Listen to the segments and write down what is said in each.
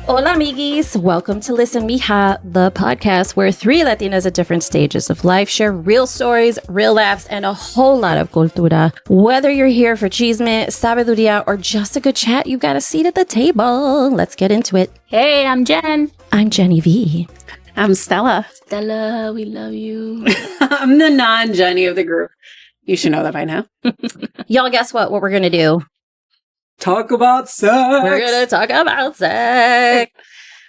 Hola, amiguis. Welcome to Listen, Mija, the podcast where three Latinas at different stages of life share real stories, real laughs, and a whole lot of cultura. Whether you're here for chisme, sabiduría, or just a good chat, you've got a seat at the table. Let's get into it. Hey, I'm Jen. I'm Jenny V. I'm Stella. Stella, we love you. I'm the non-Jenny of the group. You should know that by now. Y'all, guess what? What we're going to do? Talk about sex. We're going to talk about sex.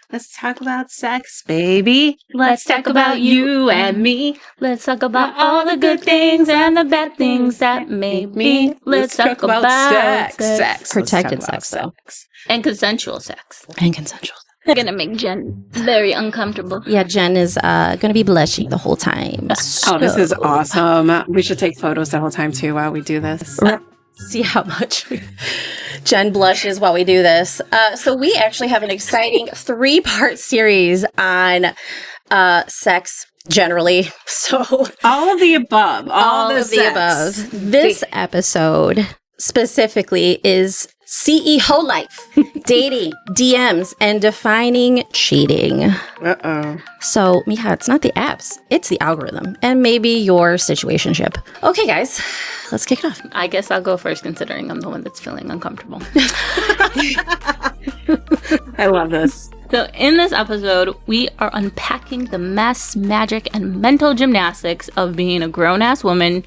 Let's talk about sex, baby. Let's talk about you and me. Let's talk about all the good things and the bad things that made me. Let's talk about sex. Protected sex, though. And consensual sex. And consensual. I'm going to make Jen very uncomfortable. Yeah, Jen is going to be blushing the whole time. Oh, this is awesome. We should take photos the whole time, too, while we do this. See how much Jen blushes while we do this. So we actually have an exciting 3-part series on sex generally. So all of the above. All of the above. This episode specifically is CEO life, dating, DMs, and defining cheating. Uh-oh. So, Mija, it's not the apps, it's the algorithm, and maybe your situationship. Okay, guys, let's kick it off. I guess I'll go first, considering I'm the one that's feeling uncomfortable. I love this. So in this episode, we are unpacking the mess, magic, and mental gymnastics of being a grown-ass woman,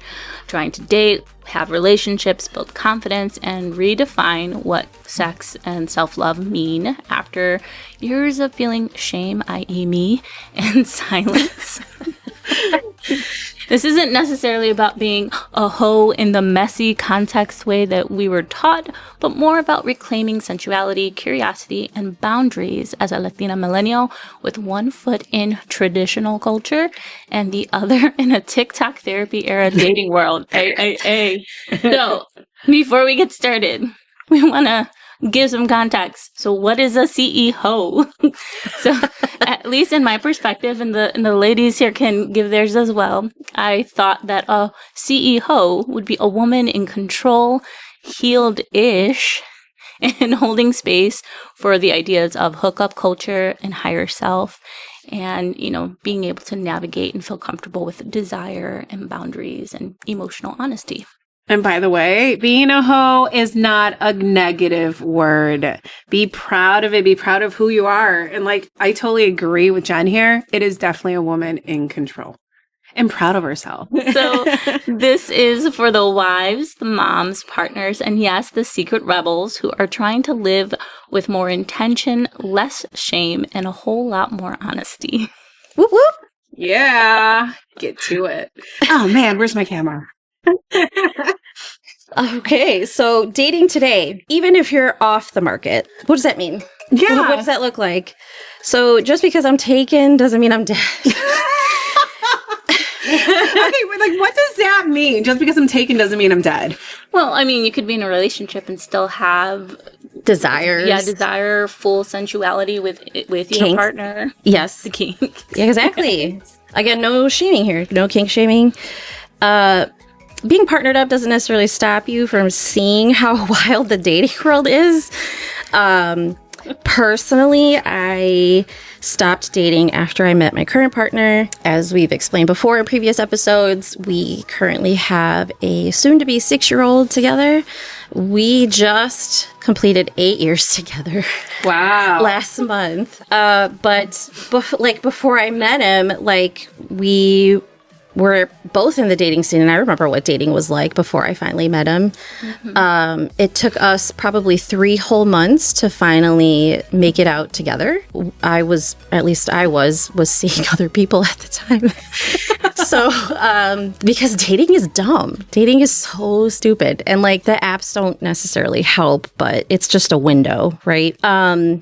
trying to date, have relationships, build confidence, and redefine what sex and self-love mean after years of feeling shame, i.e. me, and silence. This isn't necessarily about being a hoe in the messy context way that we were taught, but more about reclaiming sensuality, curiosity, and boundaries as a Latina millennial with one foot in traditional culture and the other in a TikTok therapy era dating world. Hey. So, before we get started, we want to give some context. So what is a CEO? So at least in my perspective, and the ladies here can give theirs as well, I thought that a CEO would be a woman in control, healed-ish, and holding space for the ideas of hookup culture and higher self, and, being able to navigate and feel comfortable with desire and boundaries and emotional honesty. And by the way, being a hoe is not a negative word. Be proud of it. Be proud of who you are. And I totally agree with Jen here. It is definitely a woman in control and proud of herself. So this is for the wives, the moms, partners, and yes, the secret rebels who are trying to live with more intention, less shame, and a whole lot more honesty. Whoop, whoop. Yeah. Get to it. Oh, man. Where's my camera? Okay, so dating today, even if you're off the market, what does that mean? Yeah. What does that look like? So just because I'm taken doesn't mean I'm dead. Okay, what does that mean? Just because I'm taken doesn't mean I'm dead. Well, you could be in a relationship and still have desires. Yeah, desire, full sensuality with your partner. Yes. The kink. Yeah, exactly. Again, no shaming here. No kink shaming. Being partnered up doesn't necessarily stop you from seeing how wild the dating world is. Personally, I stopped dating after I met my current partner. As we've explained before in previous episodes, we currently have a soon-to-be 6-year-old together. We just completed 8 years together. Wow. Last month. But before I met him, we were both in the dating scene, and I remember what dating was like before I finally met him. Mm-hmm. It took us probably 3 whole months to finally make it out together. I was seeing other people at the time. So, because dating is dumb. Dating is so stupid. And the apps don't necessarily help, but it's just a window, right?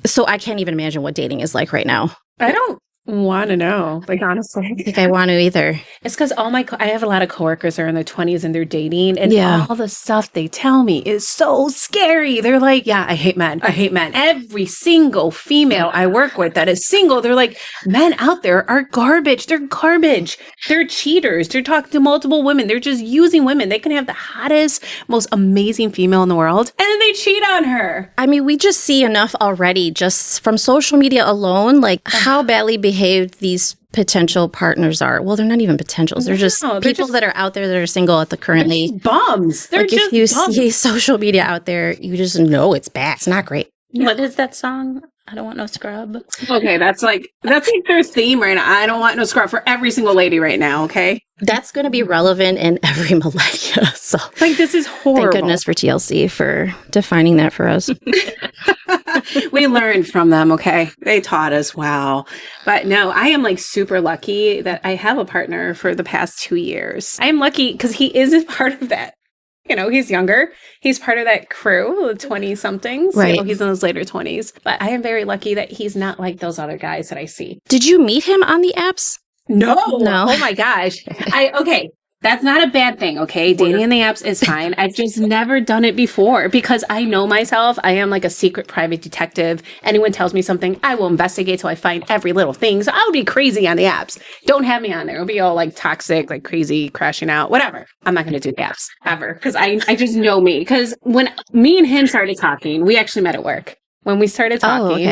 So I can't even imagine what dating is like right now. I don't want to know. Like, honestly. I think I want to either. It's because I have a lot of coworkers that are in their 20s and they're dating, and Yeah. all the stuff they tell me is so scary. They're like, yeah, I hate men. I hate men. Every single female I work with that is single, they're like, men out there are garbage. They're garbage. They're cheaters. They're talking to multiple women. They're just using women. They can have the hottest, most amazing female in the world, and then they cheat on her. I mean, we just see enough already just from social media alone, like how badly behaved these potential partners are. Well, they're not even potentials. They're just people that are out there that are single at the currently. They're bums. They're like just if you bums. see social media out there, you just know it's bad. It's not great. What is that song? I don't want no scrub. Okay, that's like their theme right now. I don't want no scrub for every single lady right now, okay? That's going to be relevant in every millennia. So, like, this is horrible. Thank goodness for TLC for defining that for us. We learned from them, okay? They taught us well. But no, I am like super lucky that I have a partner for the past 2 years. I am lucky because he is part of that. You know, he's younger. He's part of that crew, the 20-somethings. Right. You know, he's in his later 20s. But I am very lucky that he's not like those other guys that I see. Did you meet him on the apps? No. No. Oh my gosh. Okay. That's not a bad thing, okay? Dating in the apps is fine. I've just never done it before because I know myself. I am like a secret private detective. Anyone tells me something, I will investigate till I find every little thing. So I'll be crazy on the apps. Don't have me on there. It'll be all like toxic, like crazy, crashing out, whatever. I'm not going to do the apps ever because I just know me. Because when me and him started talking, we actually met at work. When we started talking,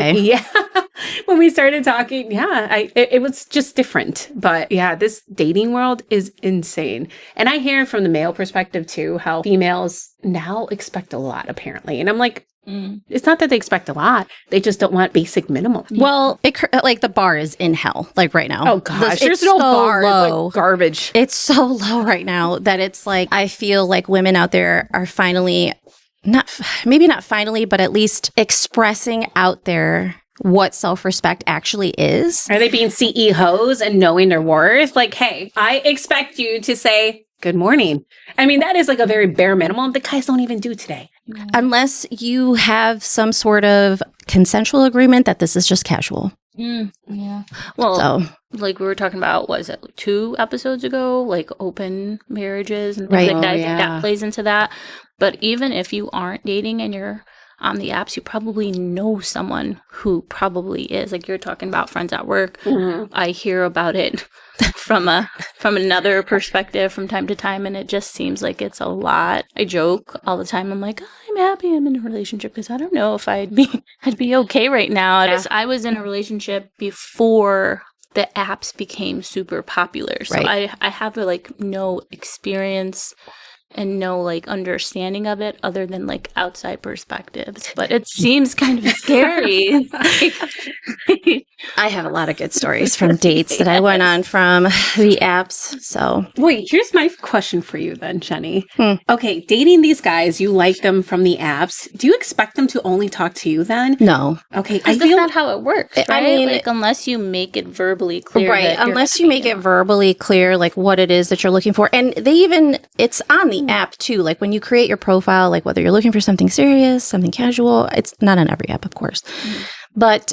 when we started talking, it was just different. But yeah, this dating world is insane. And I hear from the male perspective too, how females now expect a lot, apparently. And I'm like, it's not that they expect a lot. They just don't want basic minimum. Well, like the bar is in hell, like right now. Oh gosh, there's it's no so bar. Low. It's like garbage. It's so low right now that it's like, I feel like women out there are finally maybe not finally, but at least expressing out there what self-respect actually is. Are they being CEOs and knowing their worth? Like, hey, I expect you to say good morning. I mean, that is like a very bare minimum the guys don't even do today. Unless you have some sort of consensual agreement that this is just casual. Yeah. Well, like we were talking about, was it 2 episodes ago? Like open marriages and things like that. I think that plays into that. But even if you aren't dating and you're on the apps, you probably know someone who probably is. Like you're talking about friends at work. Mm-hmm. I hear about it from another perspective from time to time, and it just seems like it's a lot. I joke all the time. I'm like, I'm happy I'm in a relationship because I don't know if I'd be okay right now. Yeah. I was in a relationship before the apps became super popular, so I have no experience and no understanding of it other than outside perspectives. But it seems kind of scary. I have a lot of good stories from dates that I went on from the apps. So wait, here's my question for you then, Jenny. Okay, dating these guys, you like them from the apps. Do you expect them to only talk to you then? No. Okay, that's not how it works, right? I mean, unless you make it verbally clear. Right, unless you make it verbally clear what it is that you're looking for. And it's on the app too. Like when you create your profile, whether you're looking for something serious, something casual, it's not on every app, of course. But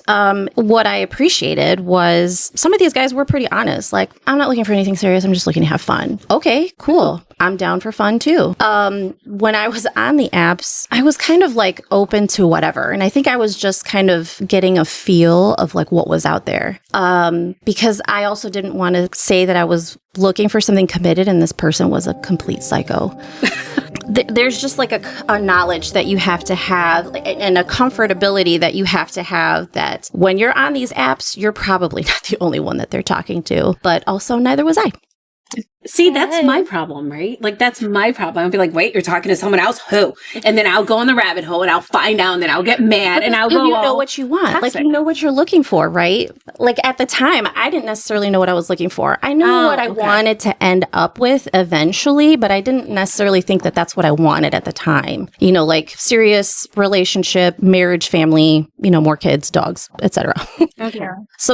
what I appreciated was some of these guys were pretty honest. Like, I'm not looking for anything serious. I'm just looking to have fun. Okay, cool. I'm down for fun too. When I was on the apps, I was kind of open to whatever. And I think I was just kind of getting a feel of what was out there. Because I also didn't want to say that I was looking for something committed and this person was a complete psycho. There's just a knowledge that you have to have and a comfortability that you have to have that when you're on these apps, you're probably not the only one that they're talking to, but also neither was I. See, that's my problem, right? That's my problem. I'll be like, wait, you're talking to someone else? Who? And then I'll go in the rabbit hole and I'll find out and then I'll get mad and I'll go. You know what you want. Toxic. You know what you're looking for, right? At the time, I didn't necessarily know what I was looking for. I knew what I wanted to end up with eventually, but I didn't necessarily think that that's what I wanted at the time. Serious relationship, marriage, family, more kids, dogs, etc. Okay.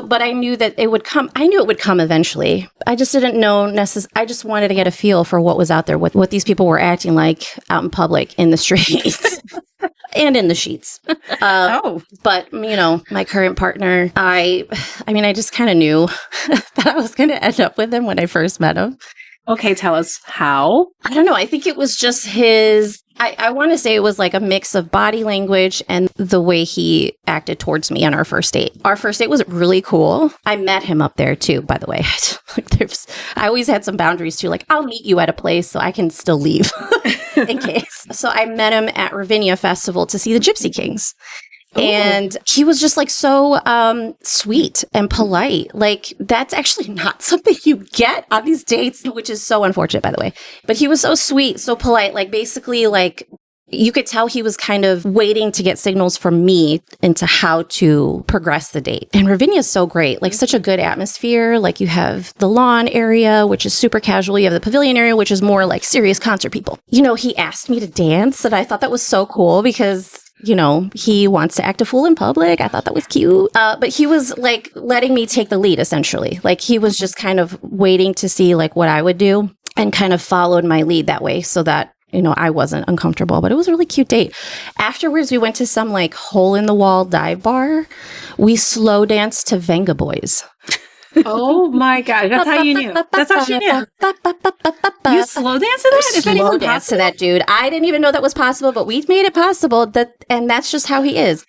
But I knew that it would come. I knew it would come eventually. I just didn't know I just wanted to get a feel for what was out there, what these people were acting like out in public, in the streets. And in the sheets. But, you know, my current partner, I mean, I just kind of knew that I was going to end up with him when I first met him. Okay, tell us how. I don't know. I think it was just his, I want to say it was like a mix of body language and the way he acted towards me on our first date. Our first date was really cool. I met him up there too, by the way. I always had some boundaries too. Like, I'll meet you at a place so I can still leave in case. So I met him at Ravinia Festival to see the Gypsy Kings. And he was just like so sweet and polite. Like, that's actually not something you get on these dates, which is so unfortunate, by the way. But he was so sweet, so polite. Like, basically, like, you could tell he was kind of waiting to get signals from me into how to progress the date. And Ravinia is so great, like such a good atmosphere. Like, you have the lawn area, which is super casual. You have the pavilion area, which is more like serious concert people. You know, he asked me to dance, and I thought that was so cool because, you know, he wants to act a fool in public. I thought that was cute. But he was like letting me take the lead, essentially. Like, he was just kind of waiting to see like what I would do and kind of followed my lead that way so that, you know, I wasn't uncomfortable. But it was a really cute date. Afterwards, we went to some like hole in the wall dive bar. We slow danced to Venga Boys. Oh my God. That's how you knew. That's how she knew. You slow dance to that? Slow dance to that, dude. I didn't even know that was possible, but we made it possible. And that's just how he is.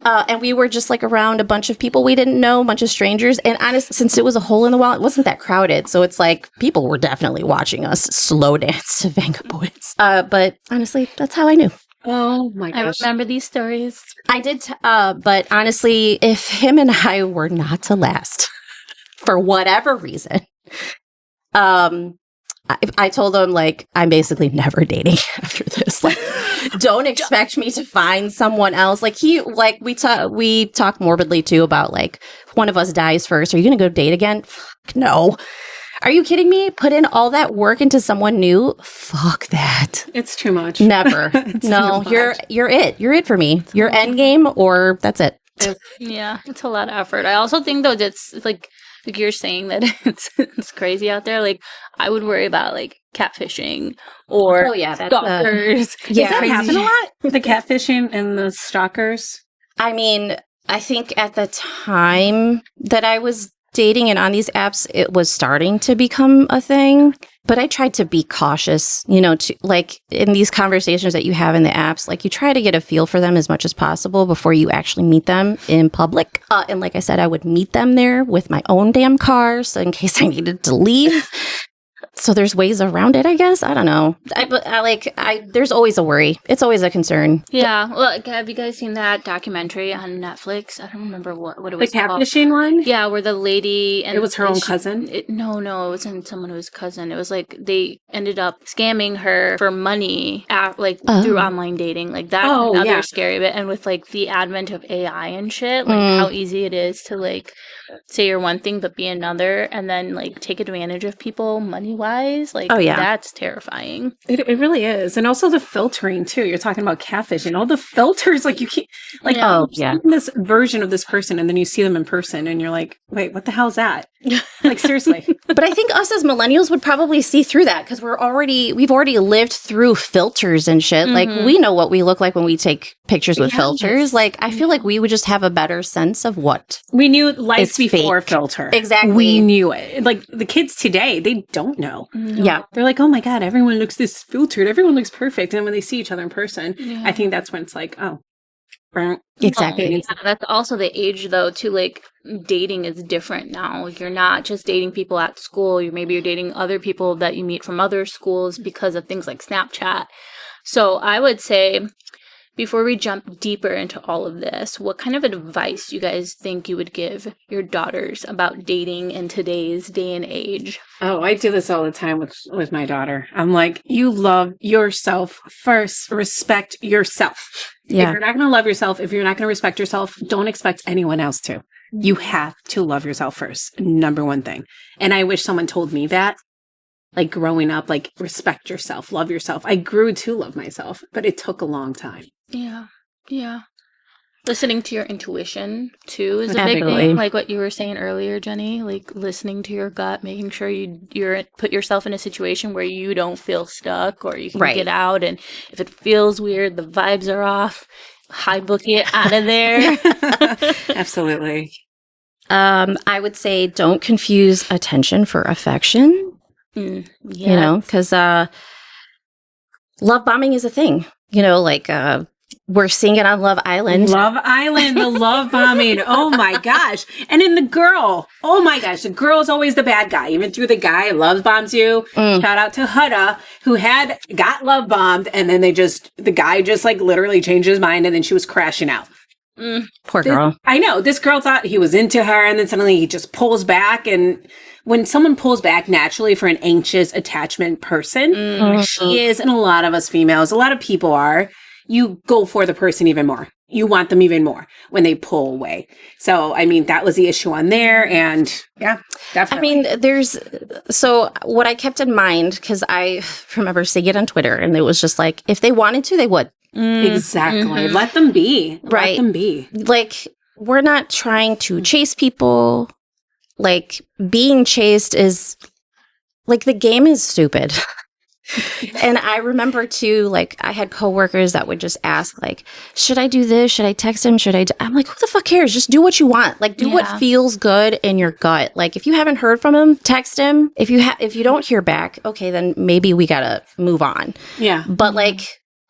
And we were just like around a bunch of people we didn't know, a bunch of strangers. And honestly, since it was a hole in the wall, it wasn't that crowded. So it's like people were definitely watching us slow dance to Venga Boys. But honestly, that's how I knew. Oh my gosh. I remember these stories. I did. But honestly, if him and I were not to last for whatever reason, I told him, like, I'm basically never dating after this. Like, don't expect me to find someone else. Like, we talk morbidly too about, like, one of us dies first. Are you going to go date again? Fuck no. Are you kidding me? Put in all that work into someone new? Fuck that. It's too much. Never. No, you're it. You're it for me. You're end game, or that's it. Yeah, it's a lot of effort. I also think, though, that's like you're saying that it's crazy out there. Like, I would worry about like catfishing or stalkers. Does that happen a lot? The catfishing and the stalkers? I mean, I think at the time that I was dating and on these apps, it was starting to become a thing. But I tried to be cautious, you know, to like in these conversations that you have in the apps, like you try to get a feel for them as much as possible before you actually meet them in public. And like I said, I would meet them there with my own damn car. So in case I needed to leave. So there's ways around it, I guess. I don't know. There's always a worry. It's always a concern. Yeah. Well, have you guys seen that documentary on Netflix? I don't remember what it was called. The catfishing one? Yeah, where the lady... and it was her own cousin? No, it wasn't someone who's cousin. It was like they ended up scamming her for money through online dating. Like that another scary bit. And with like the advent of AI and shit, like how easy it is to like say you're one thing but be another and then like take advantage of people money-wise. Like, that's terrifying. It really is. And also the filtering too. You're talking about catfish and all the filters, like you can't like this version of this person and then you see them in person and you're like, wait, what the hell is that? Like, seriously. But I think us as millennials would probably see through that because we've already lived through filters and shit. Like, we know what we look like when we take pictures with filters. Like, I feel like we would just have a better sense of what we knew life before filter. Exactly. We knew it. Like, the kids today, they don't know. No. Yeah. They're like, oh my God, everyone looks this filtered. Everyone looks perfect. And when they see each other in person, I think that's when it's like, oh. Exactly. That's also the age, though, to like dating is different now. You're not just dating people at school. You're dating other people that you meet from other schools because of things like Snapchat. So I would say, before we jump deeper into all of this, what kind of advice you guys think you would give your daughters about dating in today's day and age? Oh, I do this all the time with my daughter. I'm like, you love yourself first. Respect yourself. Yeah. If you're not going to love yourself, if you're not going to respect yourself, don't expect anyone else to. You have to love yourself first. Number one thing. And I wish someone told me that. Like growing up, like respect yourself, love yourself. I grew to love myself, but it took a long time. Yeah. Yeah. Listening to your intuition too is a big Absolutely. thing, like what you were saying earlier, Jenny. Like listening to your gut, making sure you're put yourself in a situation where you don't feel stuck, or you can Right. get out. And if it feels weird, the vibes are off, high book it out of there. Absolutely. I would say don't confuse attention for affection. Yeah. You know, because love bombing is a thing. You know, like we're seeing it on Love Island. Love Island, the love bombing. Oh my gosh. And in the girl, oh my gosh, the girl's always the bad guy. Even through the guy love bombs you. Shout out to Hudda, who got love bombed, and then the guy just like literally changed his mind, and then she was crashing out. Poor girl. I know. This girl thought he was into her, and then suddenly he just pulls back. And when someone pulls back naturally for an anxious attachment person, like she is, and a lot of us females, a lot of people are, you go for the person even more. You want them even more when they pull away. So, I mean, that was the issue on there. And yeah, definitely. I mean, so what I kept in mind, because I remember seeing it on Twitter, and it was just like, if they wanted to, they would. Exactly. Let them be. Right. Let them be. Like, we're not trying to chase people. Like, being chased is, like, the game is stupid. And I remember, too, like, I had coworkers that would just ask, like, should I do this? Should I text him? I'm like, who the fuck cares? Just do what you want. Like, do what feels good in your gut. Like, if you haven't heard from him, text him. If you don't hear back, okay, then maybe we gotta move on. Yeah. But, like,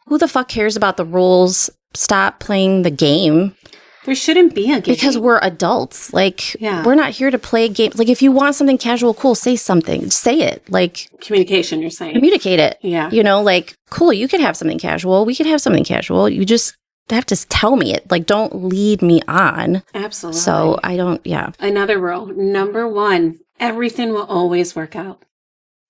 who the fuck cares about the rules? Stop playing the game. There shouldn't be a game. Because we're adults. Like, Yeah. we're not here to play games. Like, if you want something casual, cool, say something. Say it. Like, Communication, you're saying. communicate it. Yeah. You know, like, cool, you could have something casual. We could have something casual. You just have to tell me it. Like, don't lead me on. Absolutely. So I don't, yeah. Another rule. Number 1, everything will always work out.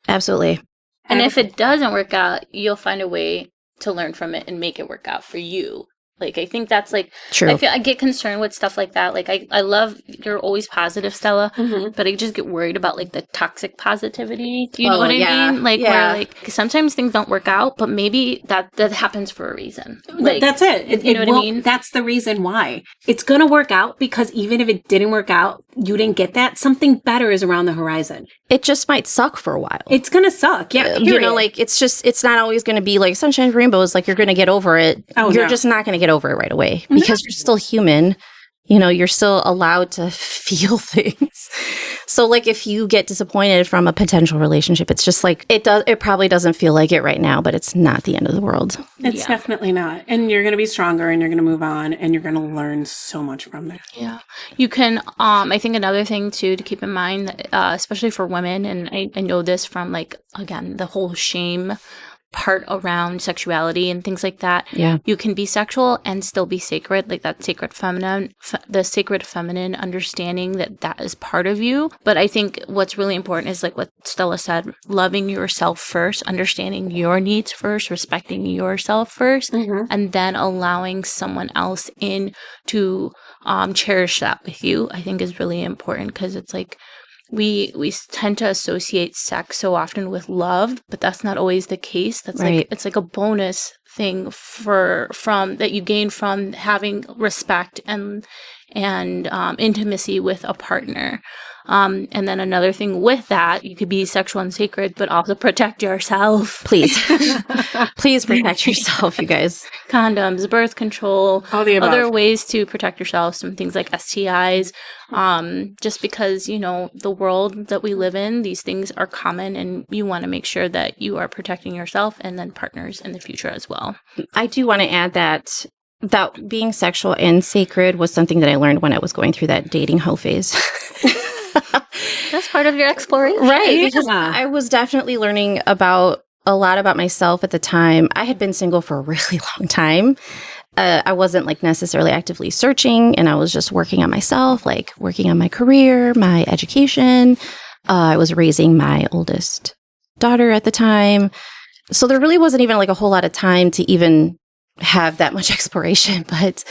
Absolutely. And if it doesn't work out, you'll find a way to learn from it and make it work out for you. Like, I think that's like, True. I get concerned with stuff like that. Like, I love, you're always positive, Stella, but I just get worried about like the toxic positivity. Do you know what I mean? Like, where like sometimes things don't work out, but maybe that happens for a reason. Like, that's it. You know what I mean? That's the reason why. It's going to work out, because even if it didn't work out, you didn't get that, something better is around the horizon. It just might suck for a while. It's going to suck. Yeah. You know, like, it's not always going to be like sunshine and rainbows. Like, you're going to get over it. You're just not going to get over it right away, because you're still human. You know, you're still allowed to feel things. So, like, if you get disappointed from a potential relationship, it's just like, it probably doesn't feel like it right now, but it's not the end of the world. It's definitely not. And you're going to be stronger, and you're going to move on, and you're going to learn so much from that. Yeah. You can, I think another thing too to keep in mind, especially for women, and I know this from, like, again, the whole shame part around sexuality and things like that. Yeah. You can be sexual and still be sacred, like that sacred feminine, the sacred feminine understanding that is part of you. But I think what's really important is, like what Stella said, loving yourself first, understanding your needs first, respecting yourself first, and then allowing someone else in to cherish that with you, I think is really important, because it's like, we tend to associate sex so often with love, but that's not always the case. That's right. Like, it's like a bonus thing from that you gain from having respect and intimacy with a partner. And then another thing with that, you could be sexual and sacred, but also protect yourself. Please. Please protect yourself, you guys. Condoms, birth control, all the above. Other ways to protect yourself, some things like STIs. Just because, you know, the world that we live in, these things are common, and you want to make sure that you are protecting yourself and then partners in the future as well. I do want to add that being sexual and sacred was something that I learned when I was going through that dating hoe phase. That's part of your exploration. Right. Because I was definitely learning a lot about myself at the time. I had been single for a really long time. I wasn't like necessarily actively searching, and I was just working on myself, like working on my career, my education. I was raising my oldest daughter at the time. So there really wasn't even like a whole lot of time to even have that much exploration. But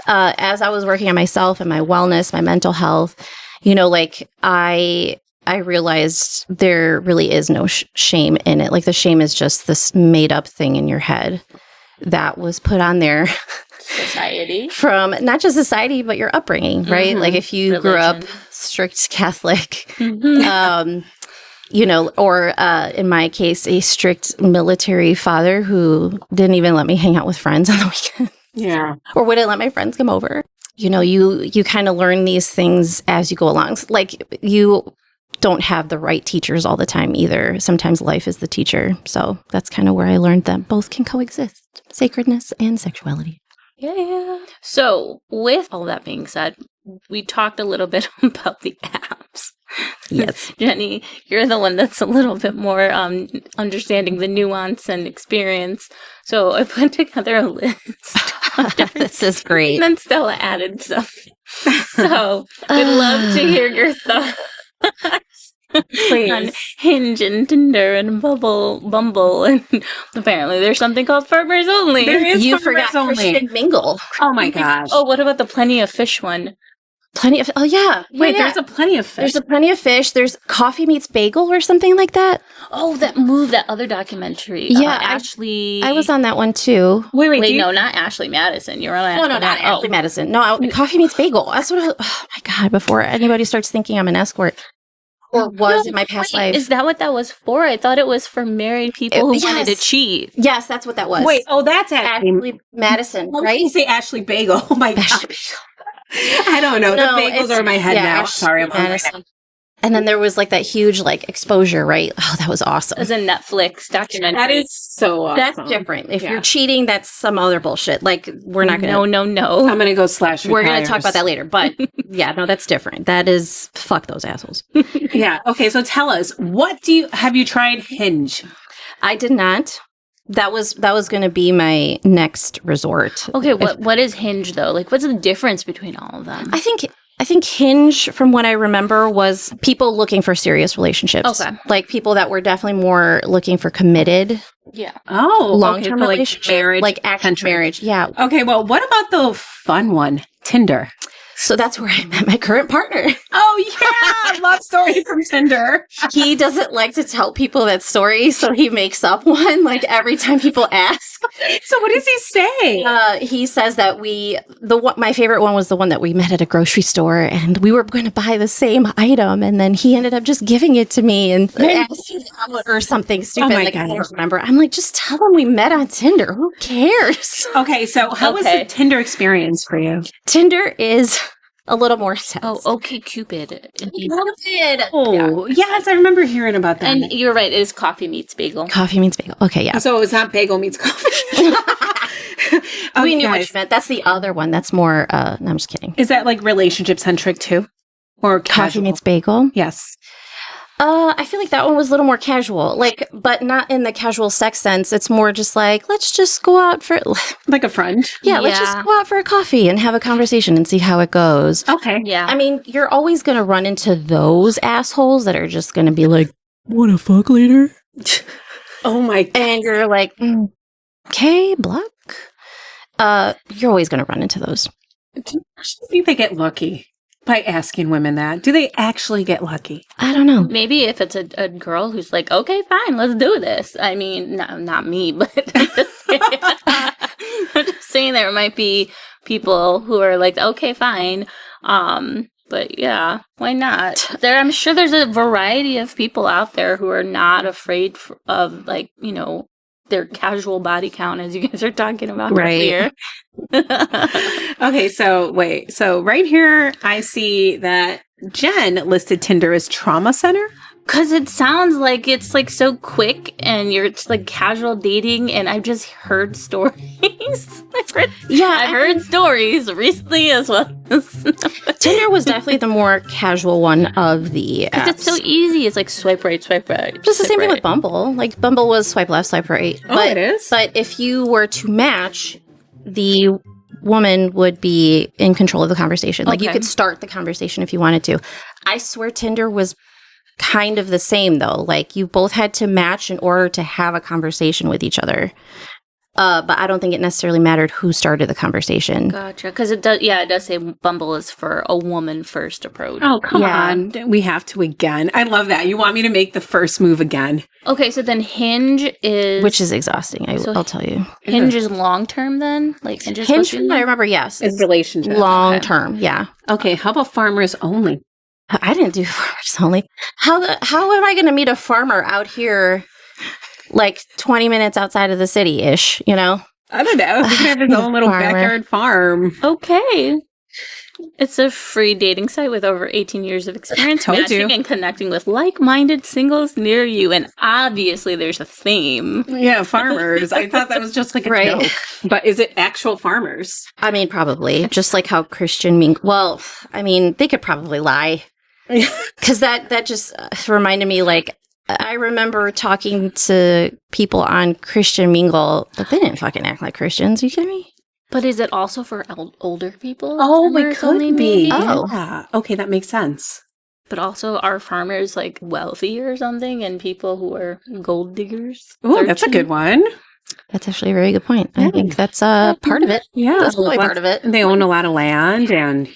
as I was working on myself and my wellness, my mental health, you know, like I realized there really is no shame in it. Like, the shame is just this made up thing in your head that was put on there Society. From not just society, but your upbringing, right? Like if you grew up strict Catholic, you know, or in my case, a strict military father who didn't even let me hang out with friends on the weekend. Yeah. Or wouldn't let my friends come over. You know, you kind of learn these things as you go along. Like you don't have the right teachers all the time either. Sometimes life is the teacher. So that's kind of where I learned that both can coexist, sacredness and sexuality. Yeah. So with all that being said, we talked a little bit about the apps. Yes. Jenny, you're the one that's a little bit more understanding the nuance and experience. So I put together a list. This is great. And then Stella added some. So we'd love to hear your thoughts. Please. On Hinge and Tinder and Bumble, and apparently there's something called Farmers Only. There is You Farmers forgot Only. Christian Mingle. Oh my gosh. Oh, what about the Plenty of Fish one? Plenty of, oh yeah. Wait, Yeah. there's a Plenty of Fish. There's a Plenty of Fish. There's Coffee Meets Bagel or something like that. Oh, that other documentary. Yeah, Ashley. I was on that one too. Wait, no, not Ashley Madison. You're on. No, not Ashley Madison. No, Coffee Meets Bagel. That's what I was, oh my God, before anybody starts thinking I'm an escort. Or was in my past life. Is that what that was for? I thought it was for married people who wanted to cheat. Yes, that's what that was. Wait, that's Ashley. Ashley Madison, Right? You right? say Ashley Bagel. Oh my Ashley gosh. I don't know. No, the bagels it's- are in my head yeah, now. Ashley Sorry, I'm hungry Madison. now. And then there was like that huge like exposure, right? Oh, that was awesome. As a Netflix documentary. That is so awesome. That's different. If you're cheating, that's some other bullshit. Like we're not gonna. No. I'm gonna go slash. We're gonna talk about that later. But yeah, no, that's different. That is fuck those assholes. Yeah. Okay. So tell us, have you tried Hinge? I did not. That was going to be my next resort. Okay, what is Hinge though? Like, what's the difference between all of them? I think Hinge, from what I remember, was people looking for serious relationships. Okay. Like people that were definitely more looking for committed, Yeah. Oh, long-term so relationship, marriage, like actual centric. marriage. Yeah. Okay. Well, what about the fun one, Tinder? So that's where I met my current partner. Oh yeah, love story from Tinder. He doesn't like to tell people that story, so he makes up one like every time people ask. So what does he say? He says that my favorite one was the one that we met at a grocery store, and we were going to buy the same item, and then he ended up just giving it to me and or something stupid. Oh my like I God. don't remember. I'm like, just tell him we met on Tinder. Who cares? Okay, so how was the Tinder experience for you? Tinder is a little more intense. Oh, okay, Cupid. Oh, yes, I remember hearing about that. And you're right, it is Coffee Meets Bagel. Coffee Meets Bagel. Okay, yeah. So it's not bagel meets coffee. We knew what you meant. That's the other one. That's more, no, I'm just kidding. Is that like relationship centric too? Or Coffee casual? Meets Bagel? Yes. I feel like that one was a little more casual, like, but not in the casual sex sense. It's more just like, let's just go out for, Like a friend? let's just go out for a coffee and have a conversation and see how it goes. Okay. Yeah. I mean, you're always going to run into those assholes that are just going to be like, wanna fuck later? Oh my God. And you're like, okay, block. You're always going to run into those. Do you think they get lucky by asking women that? Do they actually get lucky? I don't know. Maybe if it's a girl who's like, okay, fine, let's do this. I mean, no, not me, but I'm just saying there might be people who are like, okay, fine. But yeah, why not? I'm sure there's a variety of people out there who are not afraid of, like, you know, their casual body count, as you guys are talking about earlier. Okay, so wait. So right here, I see that Jen listed Tinder as trauma center. Because it sounds like it's like so quick and it's like casual dating, and I've just heard stories. I've heard stories recently as well. Tinder was definitely the more casual one of the apps. It's so easy. It's like swipe right, swipe right. Just the swipe same thing right. with Bumble. Like Bumble was swipe left, swipe right. Oh, it is? But if you were to match, the woman would be in control of the conversation. Like you Okay. could start the conversation if you wanted to. I swear Tinder was kind of the same though. Like you both had to match in order to have a conversation with each other. But I don't think it necessarily mattered who started the conversation. Gotcha. Because it does say Bumble is for a woman first approach. Oh, come Yeah. on. We have to again. I love that. You want me to make the first move again. Okay, so then Hinge is... Which is exhausting, So- I'll tell you. Hinge is long-term then? Like Hinge is Hinge, supposed to be I remember, yes. It's relationship. Long Okay. term, yeah. Okay, how about farmers only? I didn't do farmers only. How am I going to meet a farmer out here, like 20 minutes outside of the city-ish, you know? I don't know. He can have his own little Farmer. backyard farm. Okay. It's a free dating site with over 18 years of experience Told matching you. and connecting with like-minded singles near you. And obviously there's a theme. Yeah, farmers. I thought that was just like a Right. joke. But is it actual farmers? I mean, probably. Just like how Christian well, I mean, they could probably lie. Because that just reminded me, like, I remember talking to people on Christian Mingle, but they didn't fucking act like Christians. You kidding me? But is it also for older people? Oh, it Farmers only, could be. maybe? Oh. Yeah. Okay, that makes sense. But also, are farmers like wealthy or something and people who are gold diggers? Oh, that's a good one. That's actually a very good point. I think that's part of it. Yeah. That's probably Well, part of it. They own a lot of land and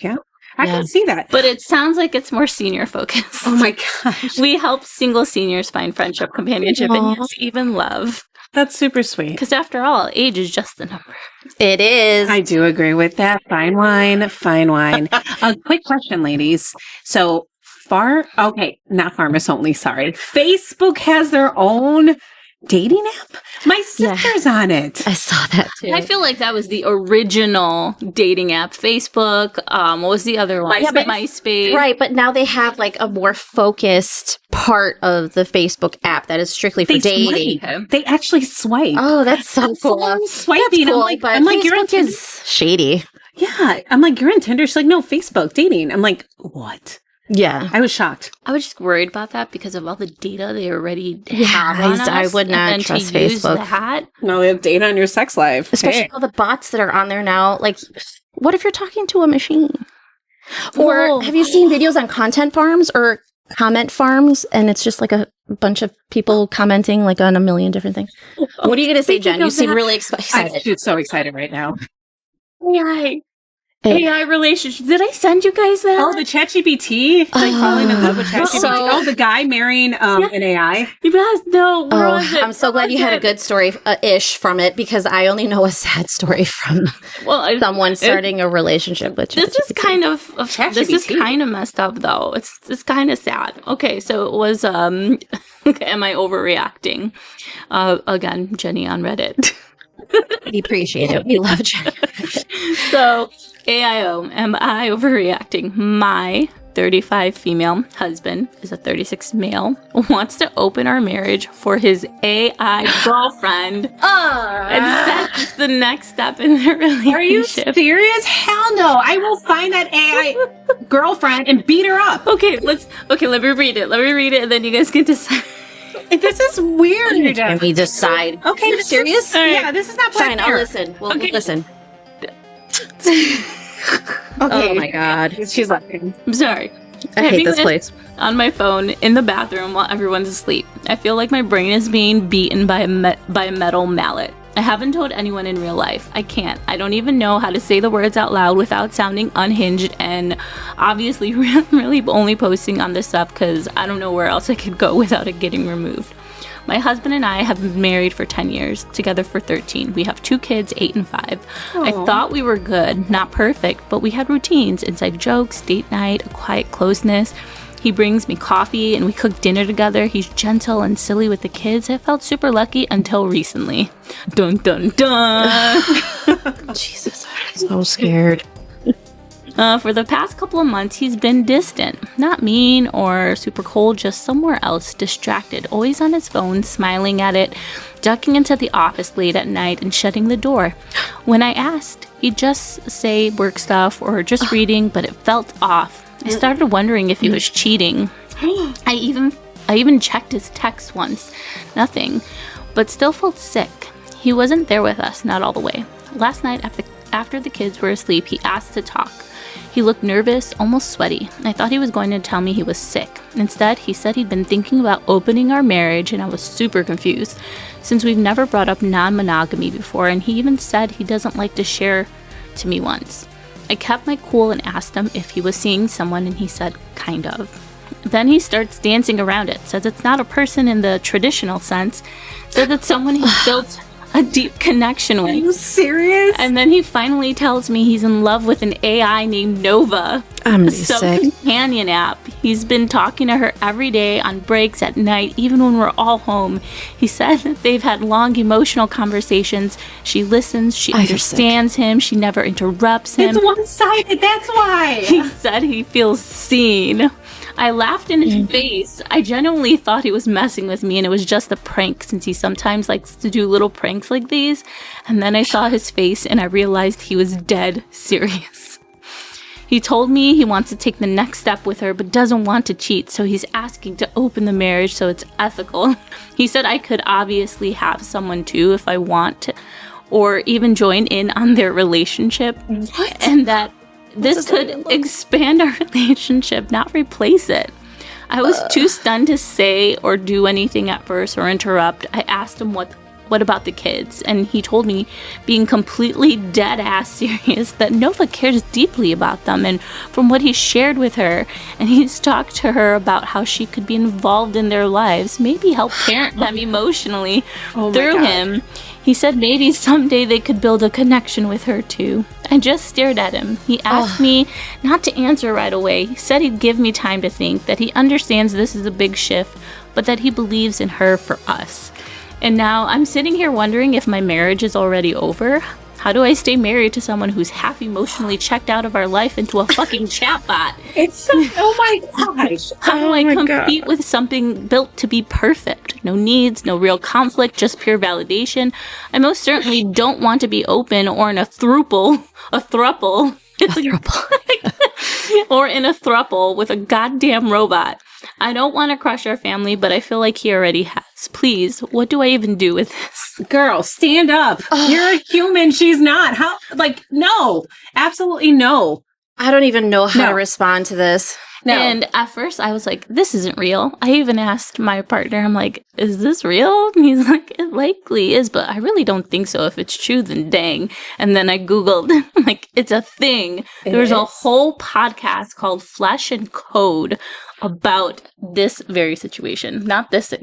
I Yeah. can see that. But it sounds like it's more senior focused. Oh my gosh. We help single seniors find friendship, companionship, and Aw. yes, even love. That's super sweet. Because after all, age is just a number. It is. I do agree with that. Fine wine, fine wine. A quick question, ladies. So not farmers only, sorry. Facebook has their own dating app? My sister's on it. I saw that too. I feel like that was the original dating app. Facebook. What was the other one? Yeah, but- MySpace. Right, but now they have like a more focused part of the Facebook app that is strictly for dating. Okay. They actually swipe. Oh, that's so cool. I'm That's swiping. cool, I'm but like, you're on Facebook Tinder. is shady. Yeah. I'm like, you're on Tinder. She's like, no, Facebook dating. I'm like, what? Yeah. I was shocked. I was just worried about that because of all the data they already Yeah, have on us. I would not and then trust to use Facebook. that. No, they have data on your sex life. Especially Hey. all the bots that are on there now. Like, what if you're talking to a machine? Or Whoa. have you seen videos on content farms or comment farms? And it's just like a bunch of people commenting like on a million different things. What are you going to say, Speaking Jen? You of seem that- really I'm excited. just so excited right now. AI. Hey. AI relationship. Did I send you guys that? Oh, the ChatGPT. Like falling in love with ChatGPT. So- Oh, the guy marrying an AI. You guys know. Where was it? I'm so Where glad you was had a it? good story ish from it because I only know a sad story from Well, someone starting a relationship with This is ChatGPT. kind of this is ChatGPT. kind of messed up though. It's kind of sad. Okay, so it was am I overreacting? Again, Jenny on Reddit. We appreciate it. We love Jen. So AIO, am I overreacting? My 35 female husband is a 36 male, wants to open our marriage for his AI girlfriend. And that's the next step in their relationship. Are you serious? Hell no. I will find that AI girlfriend and beat her up. Okay, let me read it. Let me read it and then you guys can decide. This is weird. And we decide. Okay, You're serious? Yeah, this is not Fine, I'll fair. listen. We'll Okay. listen. Okay. Oh my god. She's laughing. I'm sorry. I hate this place. On my phone in the bathroom while everyone's asleep. I feel like my brain is being beaten by a metal mallet. I haven't told anyone in real life. I can't. I don't even know how to say the words out loud without sounding unhinged, and obviously really only posting on this stuff because I don't know where else I could go without it getting removed. My husband and I have been married for 10 years, together for 13. We have 2 kids, 8 and 5. I thought we were good, not perfect, but we had routines, inside jokes, date night, a quiet closeness. He brings me coffee and we cook dinner together. He's gentle and silly with the kids. I felt super lucky until recently. Dun dun dun! Jesus, I'm so scared. For the past couple of months, he's been distant. Not mean or super cold, just somewhere else, distracted, always on his phone, smiling at it, ducking into the office late at night and shutting the door. When I asked, he'd just say work stuff or just reading, but it felt off. I started wondering if he was cheating. I even checked his text once. Nothing. But still felt sick. He wasn't there with us, not all the way. Last night After the kids were asleep, he asked to talk. He looked nervous, almost sweaty. I thought he was going to tell me he was sick. Instead, he said he'd been thinking about opening our marriage, and I was super confused, since we've never brought up non-monogamy before, and he even said he doesn't like to share to me once. I kept my cool and asked him if he was seeing someone, and he said, kind of. Then he starts dancing around it, says it's not a person in the traditional sense, says it's someone he built a deep connection with. Are you serious? And then he finally tells me he's in love with an AI named Nova, some companion app. He's been talking to her every day on breaks at night, even when we're all home. He said that they've had long emotional conversations. She listens, she understands him, she never interrupts him. It's one-sided, that's why. He said he feels seen. I laughed in his face. I genuinely thought he was messing with me, and it was just a prank, since he sometimes likes to do little pranks like these. And then I saw his face, and I realized he was dead serious. He told me he wants to take the next step with her, but doesn't want to cheat, so he's asking to open the marriage so it's ethical. He said I could obviously have someone too if I want to, or even join in on their relationship. What? And that this could expand our relationship, not replace it. I was too stunned to say or do anything at first or interrupt. I asked him what about the kids, and he told me, being completely dead-ass serious, that Nova cares deeply about them, and from what he shared with her, and he's talked to her about how she could be involved in their lives, maybe help parent them emotionally through him. He said maybe someday they could build a connection with her too. I just stared at him. He asked me not to answer right away. He said he'd give me time to think, that he understands this is a big shift, but that he believes in her for us. And now I'm sitting here wondering if my marriage is already over. How do I stay married to someone who's half emotionally checked out of our life into a fucking chatbot? Oh my gosh. How do I compete with something built to be perfect? No needs, no real conflict, just pure validation. I most certainly don't want to be open or in a throuple. Or in a throuple with a goddamn robot. I don't want to crush our family, but I feel like he already has. Please, what do I even do with this? Girl, stand up. You're a human. She's not. How? Like, no. Absolutely no. I don't even know how to respond to this. No. And at first I was like, this isn't real. I even asked my partner, I'm like, is this real? And he's like, it likely is, but I really don't think so. If it's true, then dang. And then I Googled, like, it's a thing. There's a whole podcast called Flesh and Code about this very situation. Not this,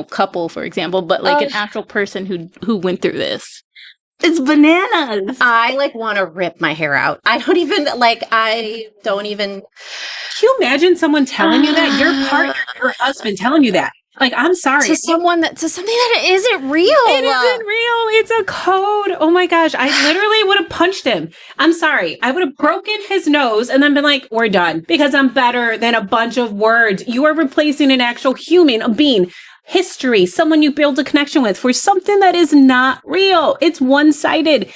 couple, for example, but like an actual person who went through this. It's bananas. I want to rip my hair out. I don't even. Can you imagine someone telling you that? Your partner, your husband telling you that? Like, I'm sorry. To something that isn't real. It isn't real. It's a code. Oh my gosh. I literally would have punched him. I'm sorry. I would have broken his nose and then been like, we're done. Because I'm better than a bunch of words. You are replacing an actual human, a being. History, someone you build a connection with for something that is not real. It's one-sided.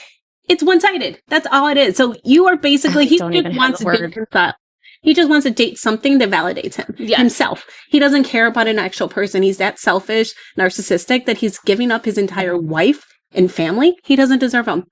It's one-sided. That's all it is. So you are basically, he just wants to date himself. He just wants to date something that validates him, himself. He doesn't care about an actual person. He's that selfish, narcissistic that he's giving up his entire wife and family. He doesn't deserve them.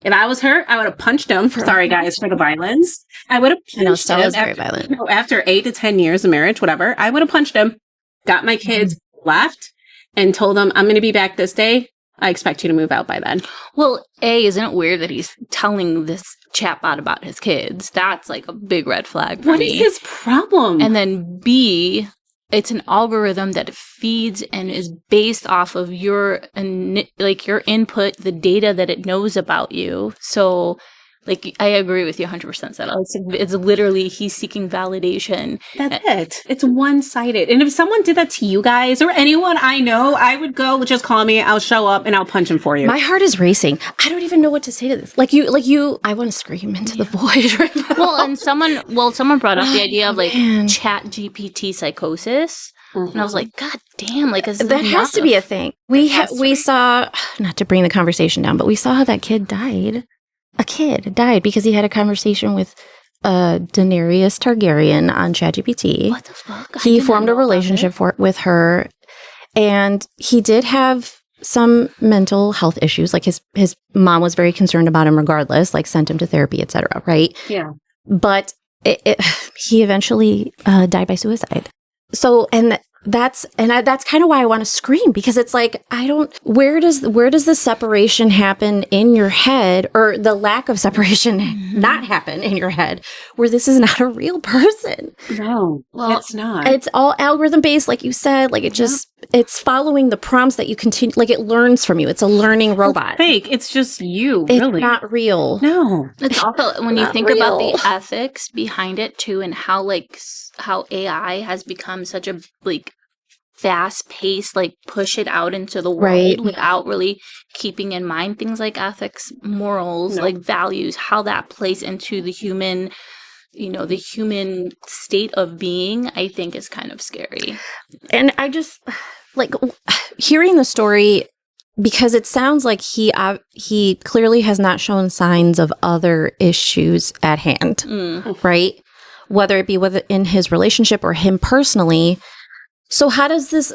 If I was her, I would have punched him. Sorry, guys, for the violence. I would have punched him. Very violent. After 8 to 10 years of marriage, whatever, I would have punched him, got my kids, left, and told them, I'm going to be back this day. I expect you to move out by then. Well, A, isn't it weird that he's telling this chatbot about his kids? That's like a big red flag for me. What is his problem? And then B, it's an algorithm that feeds and is based off of your input, the data that it knows about you. So, I agree with you 100%, Settle. It's literally he's seeking validation. That's it. It's one-sided. And if someone did that to you guys or anyone I know, I would go, just call me, I'll show up, and I'll punch him for you. My heart is racing. I don't even know what to say to this. I want to scream into the void right now. Well, and someone brought up the idea of chat GPT psychosis. Mm-hmm. And I was like, God damn, that has to be a thing. We saw, not to bring the conversation down, but we saw how that kid died. A kid died because he had a conversation with Daenerys Targaryen on ChatGPT. What the fuck? He formed a relationship with her, and he did have some mental health issues. Like his mom was very concerned about him regardless, like sent him to therapy, etc. Right? Yeah. But he eventually died by suicide. So, that's kind of why I want to scream, because it's like, where does the separation happen in your head, or the lack of separation not happen in your head, where this is not a real person? No, well, it's not. It's all algorithm based, like you said. Like it's following the prompts that you continue, like it learns from you. It's a learning robot. It's fake. It's just you. It's really not real. No. It's also when you think about the ethics behind it too, and how AI has become such a fast paced, push it out into the world without really keeping in mind things like ethics, morals, values, how that plays into the human, the human state of being, I think is kind of scary. And I just hearing the story, because it sounds like he clearly has not shown signs of other issues at hand, right? Whether it be in his relationship or him personally. So how does this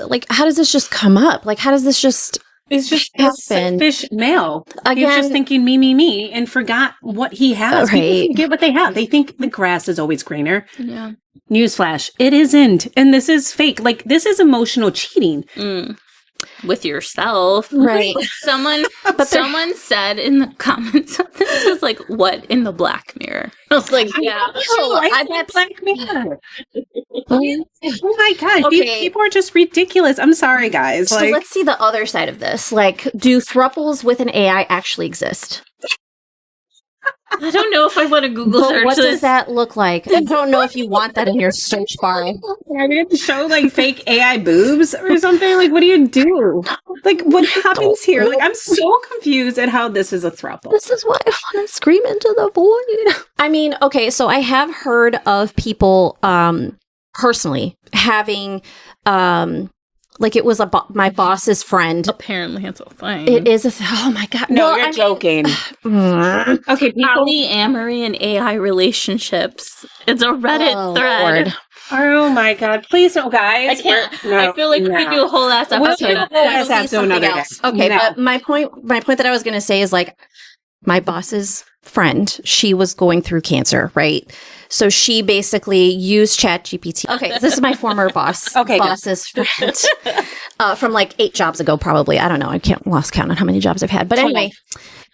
just come up? Like, how does this just It's just happen? a selfish male. Again, He's just thinking me, and forgot what he has. People forget what they have. They think the grass is always greener. Yeah. Newsflash, it isn't. And this is fake. This is emotional cheating. With yourself. Right. Someone said in the comments, this is what in the Black Mirror? I was like, yeah. That's Black Mirror. Oh my gosh. Okay. These people are just ridiculous. I'm sorry, guys. So let's see the other side of this. Do thruples with an AI actually exist? I don't know if I want to Google search what this. Does that look like? I don't know if you want that in your search bar. Are we going to show fake AI boobs or something? What do you do? What happens here? I'm so confused at how this is a throuple. This is why I want to scream into the void. I mean, okay, so I have heard of people personally having it was my boss's friend. Apparently, it's a thing. It is oh my god! No, you're joking. Okay, polyamory and AI relationships. It's a Reddit thread. Lord. Oh my god! Please, no, guys. I can't. I feel like we could do a whole ass episode. Okay, but my point that I was going to say is my boss's friend. She was going through cancer, right? So she basically used ChatGPT. Okay, this is my former boss. Boss's friend from 8 jobs ago, probably. I don't know. I lost count on how many jobs I've had. But anyway,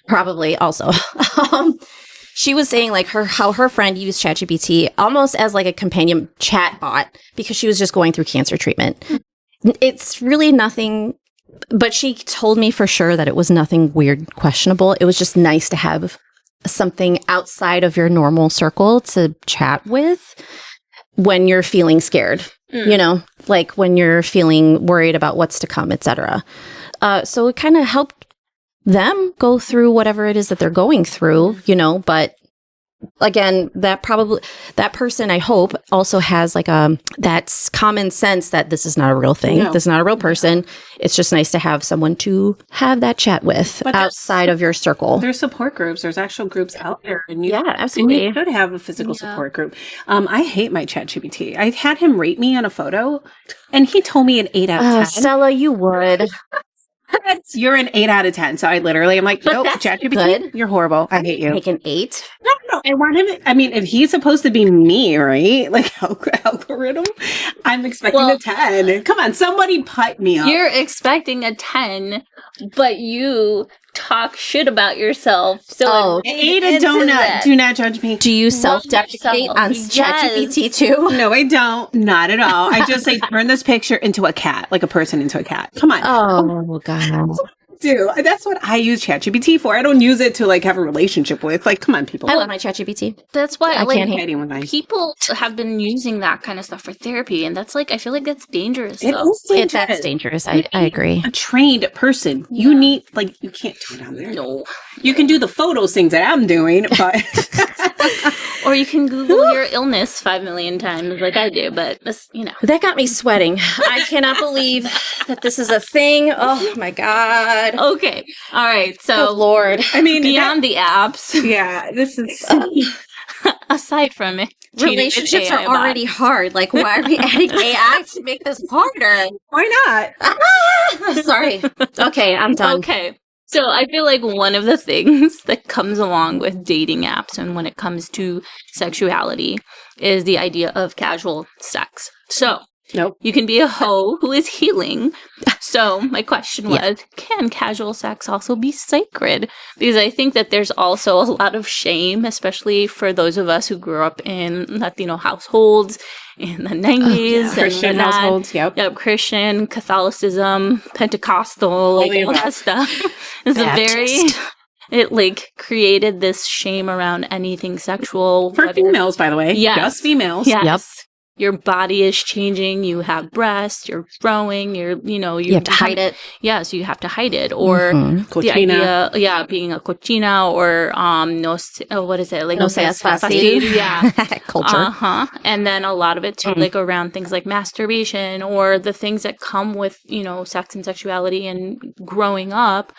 probably also. She was saying how her friend used ChatGPT almost as a companion chat bot because she was just going through cancer treatment. It's really nothing, but she told me for sure that it was nothing weird, questionable. It was just nice to have something outside of your normal circle to chat with when you're feeling scared, when you're feeling worried about what's to come, etc. So it kind of helped them go through whatever it is that they're going through, but again, that person, I hope, also has that's common sense that this is not a real thing. No. This is not a real person. It's just nice to have someone to have that chat with outside of your circle. There's support groups. There's actual groups out there. And absolutely. And you could have a physical support group. I hate my ChatGPT. I had him rate me on a photo, and he told me an 8 out of 10. Stella, you would. You're an 8 out of 10. So I'm like, nope, ChatGPT, you're horrible. I hate you. Like an 8? No. I want him. I mean, if he's supposed to be me, right? Algorithm, I'm expecting a 10. Come on, somebody pipe me up. You're expecting a 10, but you talk shit about yourself. So eat a donut. Do not judge me. Do you self-deprecate on ChatGPT too? No, I don't. Not at all. I just say turn this picture into a cat, like a person into a cat. Come on. Oh God. That's what I use ChatGPT for. I don't use it to have a relationship with. Come on, people. I love my ChatGPT. That's why I can't hate anyone. People have been using that kind of stuff for therapy, and that's I feel like that's dangerous. It is dangerous. That's dangerous. I agree. A trained person. Yeah. You need you can't do it on there. No, you can do the photos things that I'm doing, but or you can Google your illness 5 million times like I do. But this, that got me sweating. I cannot believe that this is a thing. Oh my God. Okay. All right. So, Lord. I mean, beyond the apps. Yeah, this is. aside from it, Relationships are already hard. Like, why are we adding AI to make this harder? Why not? Sorry. Okay, I'm done. Okay. So I feel like one of the things that comes along with dating apps and when it comes to sexuality is the idea of casual sex. So Nope. you can be a hoe who is healing. So my question was, can casual sex also be sacred? Because I think that there's also a lot of shame, especially for those of us who grew up in Latino households in the 90s. Christian households, yep. Christian, Catholicism, Pentecostal, like all that stuff. It's it like created this shame around anything sexual. For females, by the way. Yes. Just females. Yes. Yep. Your body is changing. You have breasts. You're growing. You have to hide it. Yeah, so you have to hide it. Or the Cochina. idea, being a cochina or what is it? Like No seas fácil. Yeah. Culture. And then a lot of it too, like around things like masturbation or the things that come with, sex and sexuality and growing up.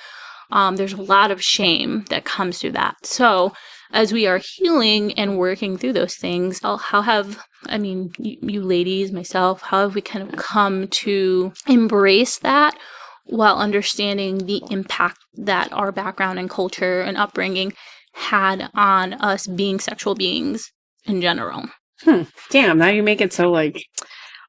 There's a lot of shame that comes through that. So as we are healing and working through those things, you ladies, myself, how have we kind of come to embrace that while understanding the impact that our background and culture and upbringing had on us being sexual beings in general? Damn, now you make it so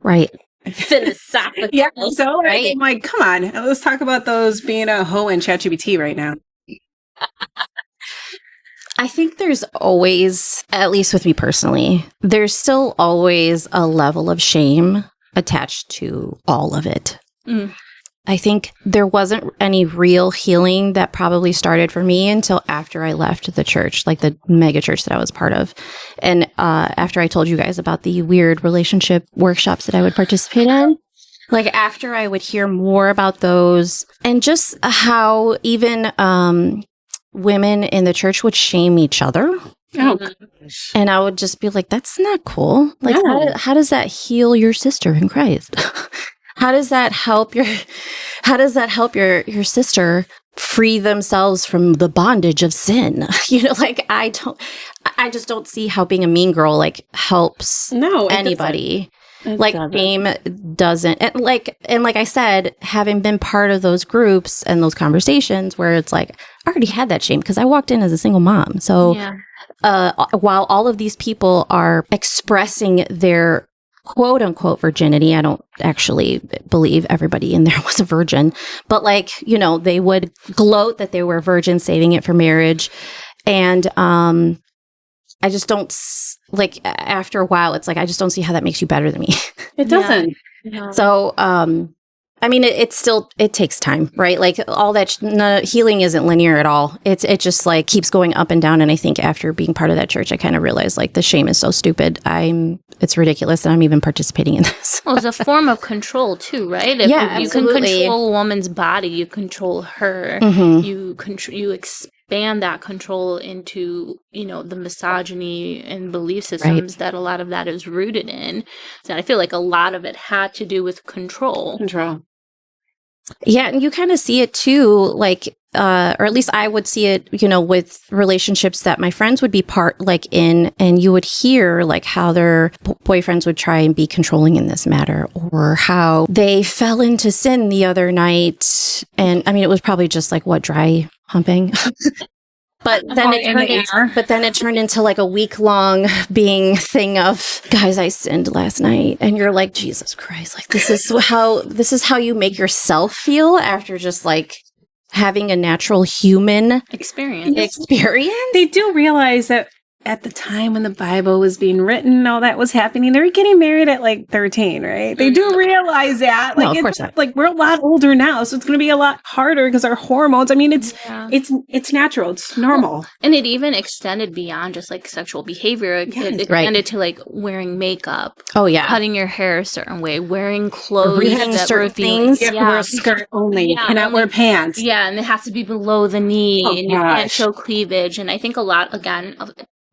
right. Philosophical. Yeah, so right? I'm like, come on, let's talk about those being a hoe in ChatGPT right now. I think there's always, at least with me personally, there's still always a level of shame attached to all of it. I think there wasn't any real healing that probably started for me until after I left the church, like the mega church that I was part of. And after I told you guys about the weird relationship workshops that I would participate in, like after I would hear more about those and just how even women in the church would shame each other. Oh, and I would just be like, that's not cool. Like, No. how does that heal your sister in Christ? How does that help your sister free themselves from the bondage of sin? I just don't see how being a mean girl helps anybody. Shame doesn't. And like I said, having been part of those groups and those conversations where it's like, I already had that shame because I walked in as a single mom. So while all of these people are expressing their quote unquote virginity, I don't actually believe everybody in there was a virgin, but they would gloat that they were virgins, saving it for marriage. And I just don't after a while, it's like, I just don't see how that makes you better than me. It doesn't. Yeah. So, it takes time, right? Like all that healing isn't linear at all. It just keeps going up and down. And I think after being part of that church, I kind of realized the shame is so stupid. It's ridiculous that I'm even participating in this. Well, it's a form of control too, right? If you can control a woman's body, you control her. Mm-hmm. You expand that control into, the misogyny and belief systems that a lot of that is rooted in. So I feel like a lot of it had to do with control. Yeah, and you kind of see it too, or at least I would see it, with relationships that my friends would be part in, and you would hear how their boyfriends would try and be controlling in this matter, or how they fell into sin the other night. And it was probably just dry humping. But then it turned into a week-long being thing of, guys, I sinned last night, and you're like, Jesus Christ, this is how you make yourself feel after just having a natural human experience. They do realize that at the time when the Bible was being written, all that was happening, they were getting married at 13, right? They do realize that. No, of course not. We're a lot older now, so it's going to be a lot harder because our hormones. It's natural. It's normal. And it even extended beyond just sexual behavior. It extended to wearing makeup. Oh yeah, cutting your hair a certain way, wearing clothes that certain things. You have to wear a skirt only. You cannot wear pants. Yeah, and it has to be below the knee, and you can't show cleavage. And I think a lot again.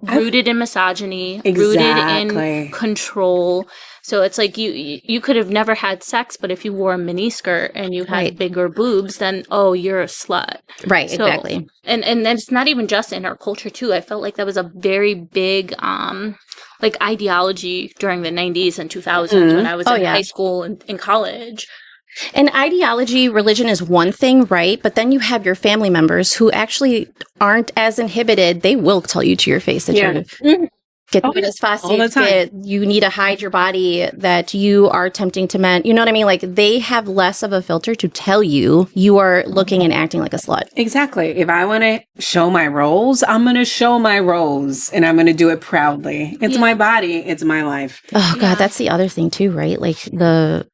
rooted in misogyny, rooted in control. So it's like you could have never had sex, but if you wore a mini skirt and you had bigger boobs, then you're a slut. Right, so, exactly. And it's not even just in our culture too. I felt like that was a very big like ideology during the 90s and 2000s when I was in high school and in college. And ideology, religion is one thing, right? But then you have your family members who actually aren't as inhibited. They will tell you to your face that you're get this faucet, you need to hide your body, that you are tempting to men. You know what I mean? Like, they have less of a filter to tell you you are looking and acting like a slut. Exactly. If I want to show my roles, I'm going to show my roles, and I'm going to do it proudly. It's my body. It's my life. Oh, God. That's the other thing, too, right? Like, the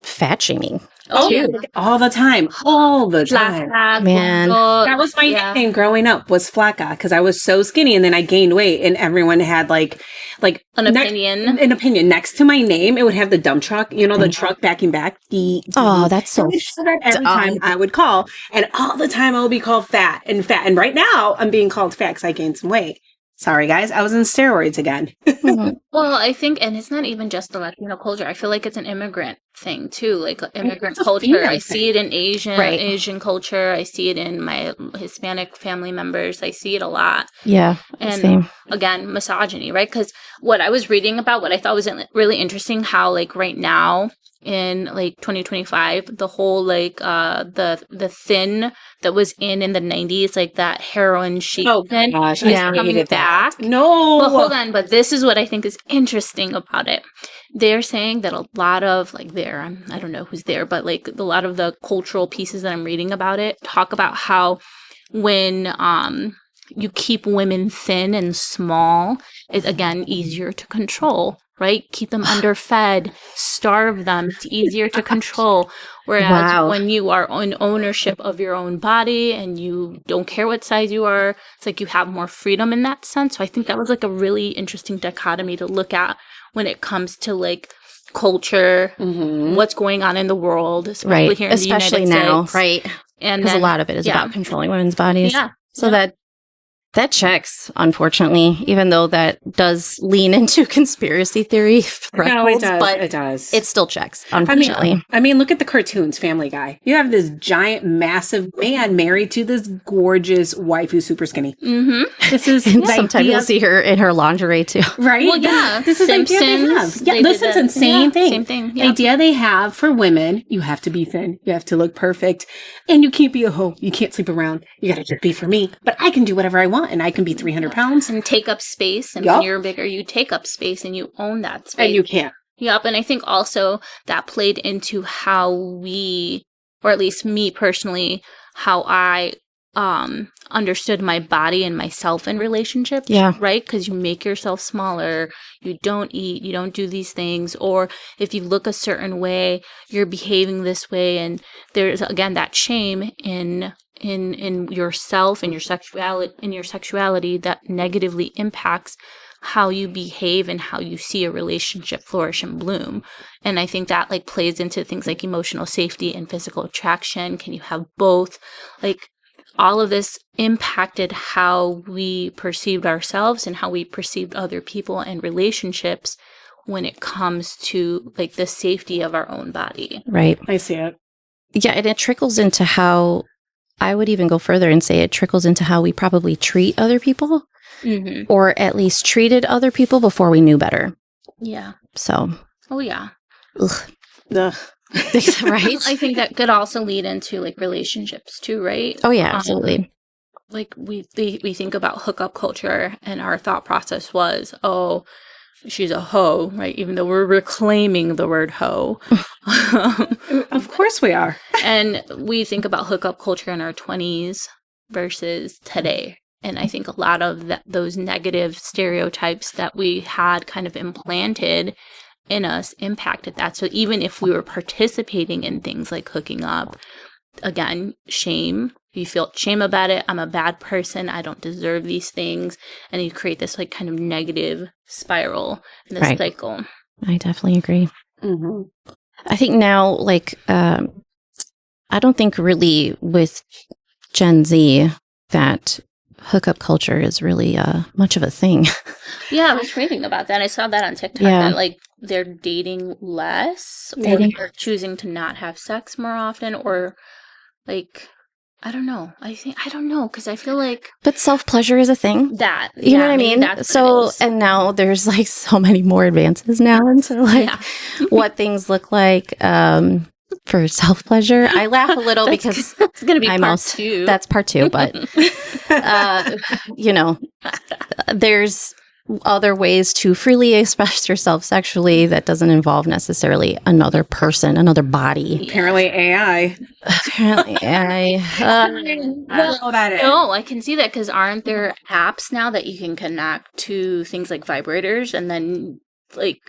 fat shaming. All the time. Man. That was my nickname growing up, was Flaca, because I was so skinny, and then I gained weight, and everyone had like an opinion. An opinion. Next to my name, it would have the dump truck, the truck backing back. That's so every time I would call, and all the time I would be called fat. And right now I'm being called fat because I gained some weight. Sorry, guys. I was in steroids again. Well, I think, and it's not even just the Latino culture. I feel like it's an immigrant thing, too. Like, immigrant culture. I see it in Asian culture. I see it in my Hispanic family members. I see it a lot. Yeah. And same. Again, misogyny, right? Because what I was reading about, what I thought was really interesting, how, like, right now, in like 2025, the whole like the thin that was in the 90s, like that heroin chic thin, gosh, coming back. No, but hold on. But this is what I think is interesting about it. They're saying that a lot of like I don't know who's there, but like a lot of the cultural pieces that I'm reading about it talk about how when you keep women thin and small, it's again easier to control. Right? Keep them underfed, starve them. It's easier to control. Whereas when you are in ownership of your own body and you don't care what size you are, it's like you have more freedom in that sense. So I think that was like a really interesting dichotomy to look at when it comes to like culture, what's going on in the world, especially here in the United States. Now, right? And because a lot of it is about controlling women's bodies. Yeah. So that checks, unfortunately, even though that does lean into conspiracy theory thresholds. No, it does. But it does. It still checks, unfortunately. I mean, look at the cartoons, Family Guy. You have this giant, massive man married to this gorgeous wife who's super skinny. Mm-hmm. This is sometimes you'll see her in her lingerie, too. Right? Well, yeah. This is the idea they have. Yeah, the Simpsons, same thing. Same thing. The idea they have for women, you have to be thin. You have to look perfect. And you can't be a hoe. You can't sleep around. You got to just be for me. But I can do whatever I want, and I can be 300 pounds. And take up space. And when you're bigger, you take up space and you own that space. And you can't. Yep. And I think also that played into how we, or at least me personally, how I understood my body and myself in relationships. Yeah. Right? Because you make yourself smaller. You don't eat. You don't do these things. Or if you look a certain way, you're behaving this way. And there's, again, that shame in yourself and your sexuality that negatively impacts how you behave and how you see a relationship flourish and bloom. And I think that like plays into things like emotional safety and physical attraction. Can you have both? Like all of this impacted how we perceived ourselves and how we perceived other people and relationships when it comes to like the safety of our own body. Right. I see it. Yeah. And it trickles into how, I would even go further and say it trickles into how we probably treat other people, or at least treated other people before we knew better. Yeah. So. Oh, yeah. Ugh. Right? I think that could also lead into like relationships too, right? Oh, yeah, absolutely. Like we think about hookup culture and our thought process was, oh, she's a hoe, right? Even though we're reclaiming the word hoe. Of course we are. And we think about hookup culture in our 20s versus today. And I think a lot of those negative stereotypes that we had kind of implanted in us impacted that. So even if we were participating in things like hooking up, again, shame. You feel shame about it. I'm a bad person. I don't deserve these things. And you create this like kind of negative spiral in this cycle. I definitely agree. I think now, like, I don't think really with Gen Z that hookup culture is really much of a thing. Yeah, I was reading about that. I saw that on TikTok that like they're dating less, or they're choosing to not have sex more often, or like I don't know. I don't know because I feel like but self-pleasure is a thing. That you know what I mean? So and now there's like so many more advances now into like what things look like for self-pleasure. I laugh a little because it's going to be part 2. That's part 2, but you know, there's other ways to freely express yourself sexually that doesn't involve necessarily another person, another body. Apparently AI. Apparently AI. No, I can see that because aren't there apps now that you can connect to things like vibrators and then like...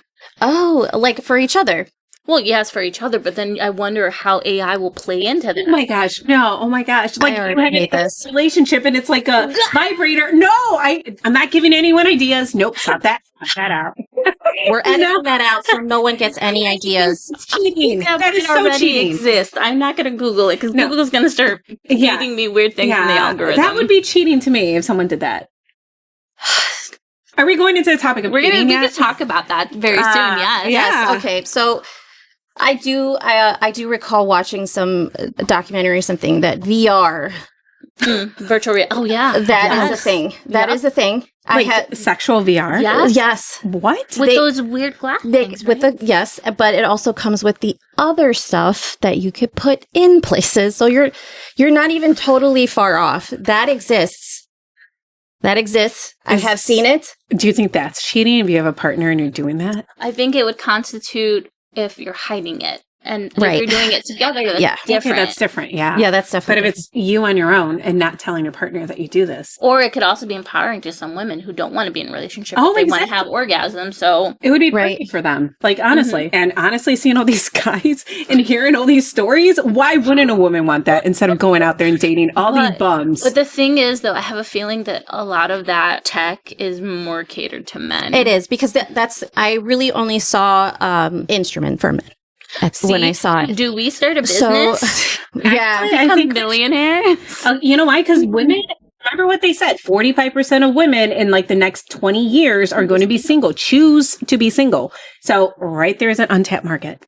Oh, like for each other. Well, yes, for each other, but then I wonder how AI will play into that. Oh my gosh, no! Oh my gosh, like I you have hate a this relationship and it's like a vibrator. No, I'm not giving anyone ideas. Nope, stop that. Cut that out. We're editing that out so no one gets any ideas. It's cheating. Yeah, that is so cheating. Exists. I'm not going to Google it because Google's going to start feeding me weird things in the algorithm. That would be cheating to me if someone did that. Are we going into the topic of cheating yet? We could talk about that very soon. Yes. Yes. Okay. So. I do recall watching some documentary or something that VR. Virtual reality. Oh, yeah. That is a thing. That is a thing. Like I had sexual VR? Yes. What? With those weird glasses, right? Yes, but it also comes with the other stuff that you could put in places. So you're not even totally far off. That exists. I have seen it. Do you think that's cheating if you have a partner and you're doing that? I think it would constitute if you're hiding it. And if you're doing it together, that's different. Okay, that's different, yeah. Yeah, that's different. But if it's you on your own and not telling your partner that you do this. Or it could also be empowering to some women who don't want to be in a relationship, but they want to have orgasms, so... It would be perfect for them, like, honestly. And honestly, seeing all these guys and hearing all these stories, why wouldn't a woman want that instead of going out there and dating all these bums? But the thing is, though, I have a feeling that a lot of that tech is more catered to men. It is, because I really only saw instrument for men. When I saw it. Do we start a business? So, I think millionaires. You know why? Because women, remember what they said, 45% of women in like the next 20 years are going to be single, choose to be single. So right there is an untapped market.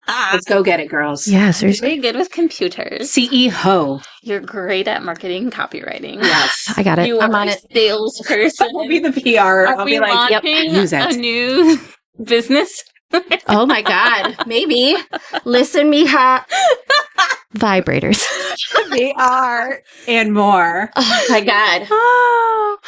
Let's go get it, girls. Yeah, seriously. You're good with computers. CEO. You're great at marketing and copywriting. Yes. I got it. I'm on it. Salesperson. I'll be the PR. I'll be like, use it. A new business. Oh my God. Maybe. Listen, Mija. Vibrators. VR and more. Oh my God. Oh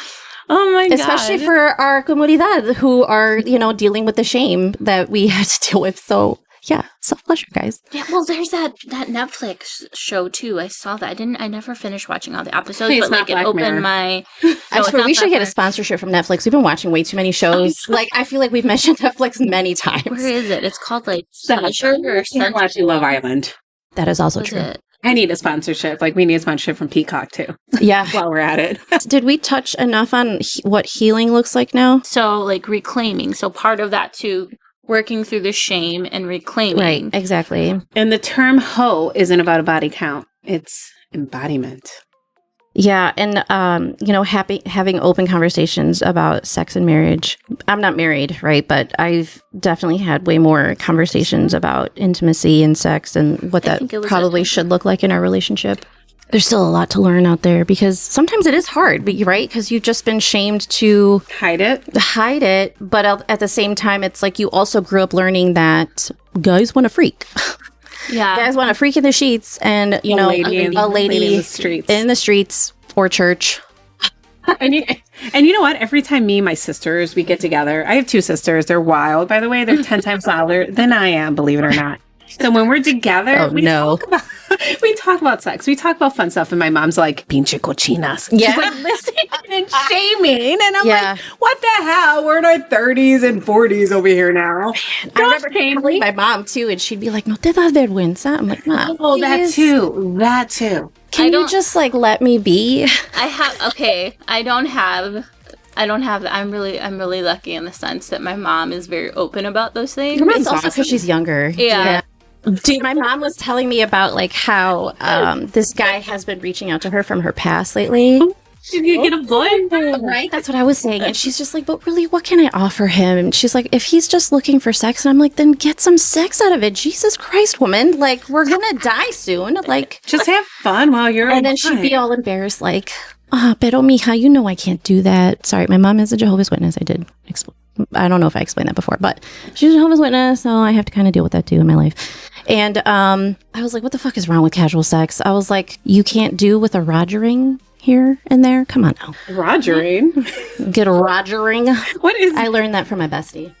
my God. Especially for our comunidad who are, dealing with the shame that we had to deal with. So yeah, self-pleasure, guys. Yeah, well, there's that Netflix show too. I saw that. I never finished watching all the episodes, but like it opened my. I swear we should get a sponsorship from Netflix. We've been watching way too many shows. Like I feel like we've mentioned Netflix many times. Where is it? It's called like Pleasure or something. Watching Love Island. That is also true. I need a sponsorship. Like we need a sponsorship from Peacock too. Yeah. While we're at it. Did we touch enough on what healing looks like now? So like reclaiming. So part of that too. Working through the shame and reclaiming. Right, exactly. And the term hoe isn't about a body count. It's embodiment. Yeah, and, having open conversations about sex and marriage. I'm not married, right? But I've definitely had way more conversations about intimacy and sex and what that probably should look like in our relationship. There's still a lot to learn out there because sometimes it is hard, right? Because you've just been shamed to hide it. But at the same time, it's like you also grew up learning that guys want to freak. Yeah. Guys want to freak in the sheets and, a lady in the streets or church. And you know what? Every time me and my sisters, we get together, I have 2 sisters. They're wild, by the way. They're 10 times louder than I am, believe it or not. So when we're together, we talk about sex. We talk about fun stuff. And my mom's like, pinche cochinas. Yeah. She's like listening and shaming. And I'm like, what the hell? We're in our 30s and 40s over here now. I remember telling my mom too. And she'd be like, no te das vergüenza. I'm like, Mom. Oh, that too. Can you just like let me be? I'm really lucky in the sense that my mom is very open about those things. Your mom's also because she's younger. Yeah. Dude, my mom was telling me about like how this guy has been reaching out to her from her past lately. You get a boyfriend. Right? That's what I was saying. And she's just like, but really, what can I offer him? And she's like, if he's just looking for sex. And I'm like, then get some sex out of it. Jesus Christ, woman. Like, we're going to die soon. Like, just have fun while you're And then she'd be all embarrassed, like, pero mija, you know I can't do that. Sorry, my mom is a Jehovah's Witness. I don't know if I explained that before, but she's a Jehovah's Witness, so I have to kind of deal with that too in my life. And I was like, what the fuck is wrong with casual sex? I was like, you can't do with a rogering here and there? Come on now. Rogering? Get a rogering. What is I learned that from my bestie.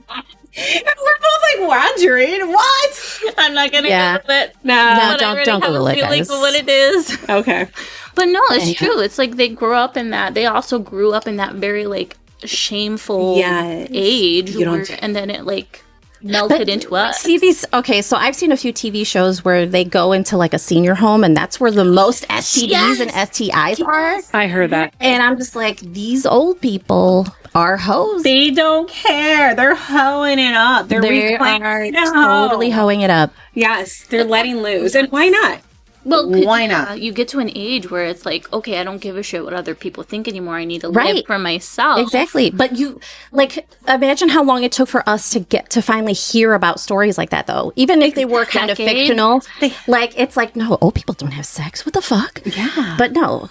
We're both like rogering. What? I'm not gonna Google it. No, But don't Google it, guys. For what it is. Okay. But no, it's true. It's like they grew up in that. They also grew up in that very like shameful age, and then it like melted into us. See these? Okay, so I've seen a few TV shows where they go into like a senior home, and that's where the most STDs and STIs are. I heard that, and I'm just like, these old people are hoes. They don't care. They're hoeing it up. They are totally hoeing it up. Yes, they're letting loose, and why not? Well, why not? You get to an age where it's like, okay, I don't give a shit what other people think anymore. I need to live for myself. Exactly. But you, like, imagine how long it took for us to get to finally hear about stories like that, though. Even if they were kind of fictional. Like, it's like, no, old people don't have sex. What the fuck? Yeah. But no.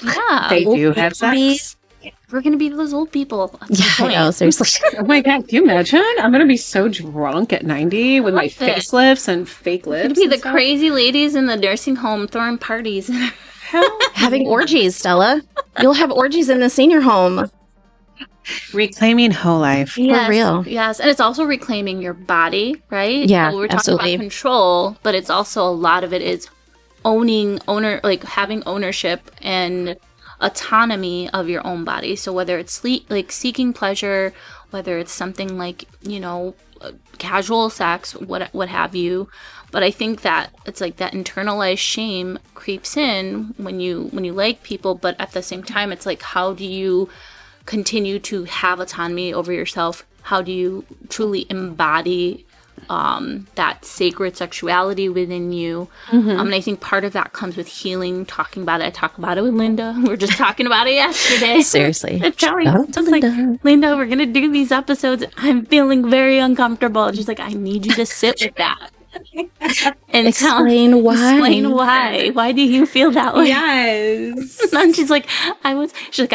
Yeah. They do have sex. We're going to be those old people. Yeah, I know, seriously. Oh my God, can you imagine? I'm going to be so drunk at 90 with my facelifts and fake lips. It'd be the crazy ladies in the nursing home throwing parties. Having orgies, Stella. You'll have orgies in the senior home. Reclaiming whole life. Yes, for real. Yes. And it's also reclaiming your body, right? Yeah, so we're talking absolutely. about control, but it's also a lot of it is having ownership and autonomy of your own body. So whether it's seeking pleasure, whether it's something like, casual sex, what have you. But I think that it's like that internalized shame creeps in when you like people, but at the same time, it's like, how do you continue to have autonomy over yourself? How do you truly embody that sacred sexuality within you? And I think part of that comes with healing, talking about it. I talk about it with Linda. We were just talking about it yesterday. Seriously. It's like, Linda, we're going to do these episodes. I'm feeling very uncomfortable. She's like, I need you to sit with that. And explain why. Explain why. Why do you feel that way? Yes. And she's like, I was just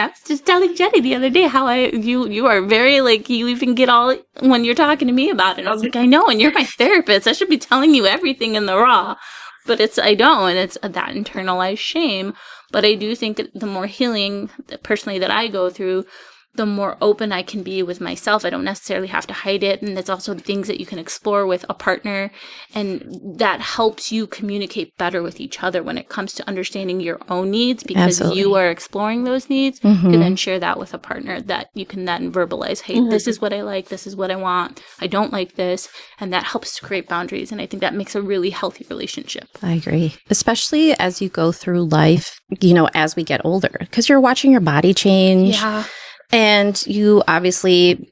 telling Jenny the other day how you are very like, you even get all when you're talking to me about it. I was like, I know, and you're my therapist. I should be telling you everything in the raw. But I don't, and it's that internalized shame. But I do think that the more healing, personally, that I go through, the more open I can be with myself. I don't necessarily have to hide it. And it's also things that you can explore with a partner. And that helps you communicate better with each other when it comes to understanding your own needs, because you are exploring those needs. You can then share that with a partner that you can then verbalize, hey, this is what I like. This is what I want. I don't like this. And that helps to create boundaries. And I think that makes a really healthy relationship. I agree. Especially as you go through life, as we get older, because you're watching your body change. Yeah. And you obviously,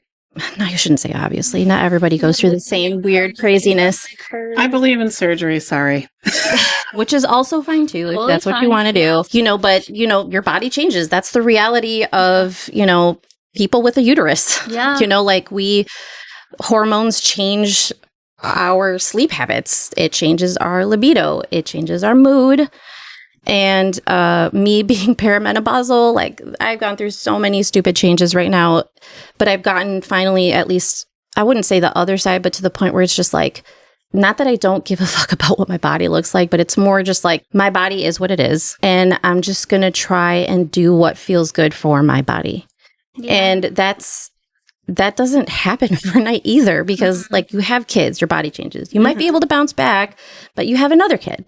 no, you shouldn't say obviously, not everybody goes through the same weird craziness. I believe in surgery, sorry. Which is also fine too, if that's what you want to do. But, your body changes. That's the reality of, people with a uterus. Yeah. Hormones change our sleep habits. It changes our libido. It changes our mood. And me being perimenopausal, like, I've gone through so many stupid changes right now, but I've gotten finally, at least, I wouldn't say the other side, but to the point where it's just like, not that I don't give a fuck about what my body looks like, but it's more just like, my body is what it is. And I'm just going to try and do what feels good for my body. Yeah. And that doesn't happen overnight either, because like, you have kids, your body changes. You might be able to bounce back, but you have another kid.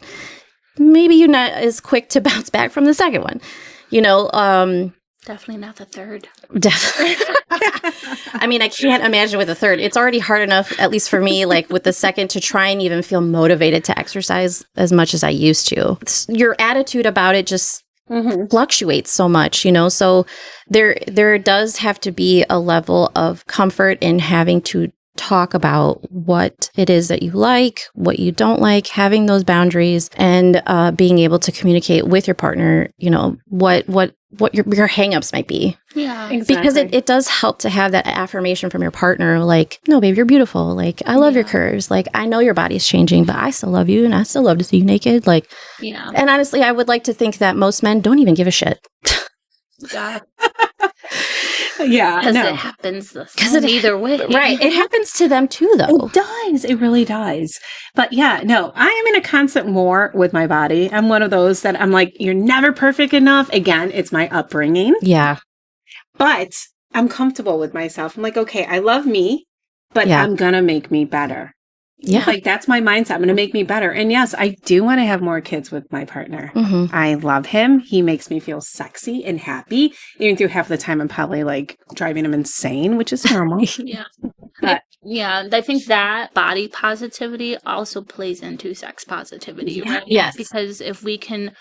Maybe you're not as quick to bounce back from the second one, Definitely not the third. Definitely. I mean, I can't imagine with a third. It's already hard enough, at least for me, like with the second, to try and even feel motivated to exercise as much as I used to. Your attitude about it just fluctuates so much, so there does have to be a level of comfort in having to talk about what it is that you like, what you don't like, having those boundaries, and being able to communicate with your partner, what what your hangups might be. Yeah. Exactly. Because it does help to have that affirmation from your partner, like, no, babe, you're beautiful. Like, I love your curves. Like, I know your body's changing, but I still love you and I still love to see you naked. Like, and honestly, I would like to think that most men don't even give a shit. Yeah. Yeah. Because No. it happens either way. Right. It happens to them too, though. It does. It really does. But yeah, no, I am in a constant war with my body. I'm one of those that I'm like, you're never perfect enough. Again, it's my upbringing. Yeah. But I'm comfortable with myself. I'm like, okay, I love me, but I'm going to make me better. Yeah. Like, that's my mindset. I'm going to make me better. And yes, I do want to have more kids with my partner. Mm-hmm. I love him. He makes me feel sexy and happy. Even through half the time, I'm probably like driving him insane, which is normal. Yeah. But I think that body positivity also plays into sex positivity, right? Yes. Because if we can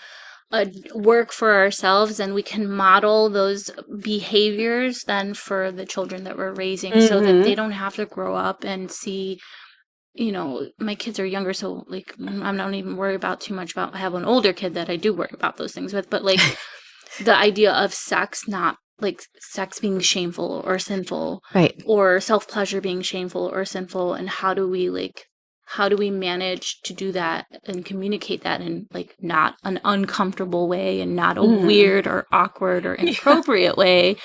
work for ourselves and we can model those behaviors then for the children that we're raising so that they don't have to grow up and see, my kids are younger, so like I'm not even worried about too much about. I have an older kid that I do worry about those things with, but like the idea of sex, not like sex being shameful or sinful, Right. or self-pleasure being shameful or sinful, and how do we manage to do that and communicate that in like not an uncomfortable way and not a weird or awkward or inappropriate way,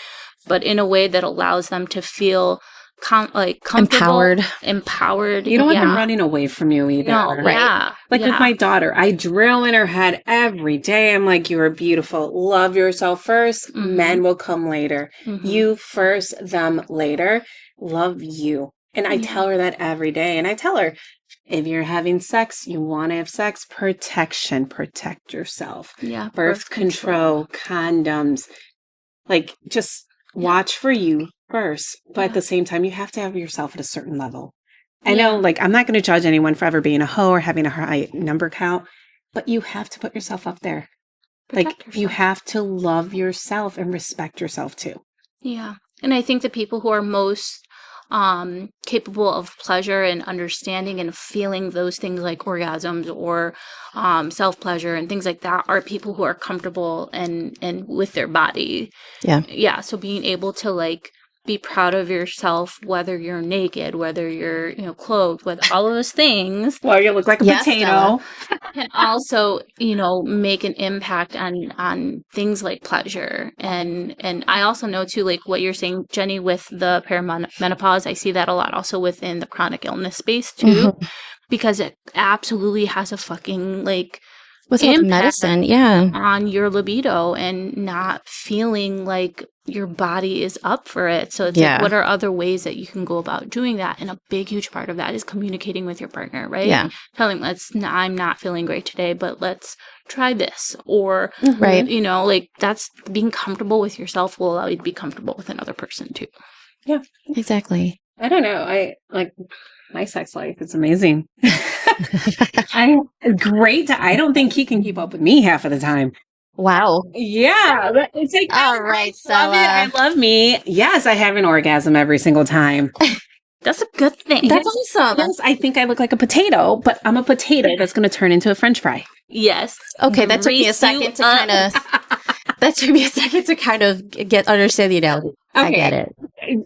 but in a way that allows them to feel comfortable, empowered. you don't want them running away from you either. No, right? Yeah. Like with my daughter, I drill in her head every day. I'm like, you are beautiful. Love yourself first. Men will come later. You first, them later. Love you. And I tell her that every day. And I tell her, if you're having sex, you want to have sex, protection, protect yourself. Yeah. Birth control, condoms, like just watch for you first. But at the same time, you have to have yourself at a certain level. I know, like, I'm not going to judge anyone for ever being a hoe or having a high number count, but you have to put yourself up there. You have to love yourself and respect yourself too. Yeah. And I think the people who are most capable of pleasure and understanding and feeling those things like orgasms or self-pleasure and things like that are people who are comfortable and with their body. Yeah. Yeah. So being able to like be proud of yourself, whether you're naked, whether you're, clothed, with all of those things. Well, you look like a potato. Can also, make an impact on things like pleasure. And I also know too, like what you're saying, Jenny, with the perimenopause, I see that a lot also within the chronic illness space too, because it absolutely has a fucking like without medicine, on your libido and not feeling like your body is up for it. So it's like, what are other ways that you can go about doing that? And a big, huge part of that is communicating with your partner, right? Yeah. Telling I'm not feeling great today, but let's try this. Or, right. Like that's being comfortable with yourself will allow you to be comfortable with another person too. Yeah, exactly. I don't know. I like my sex life is amazing. I'm great. I don't think he can keep up with me half of the time. Wow. Yeah. It's like, all right, love it. I love me. Yes, I have an orgasm every single time. That's a good thing. That's awesome. Yes, I think I look like a potato, but I'm a potato that's going to turn into a French fry. Yes. Okay, that took me a second to kind of... That took me a second to kind of understand the analogy. Okay. I get it.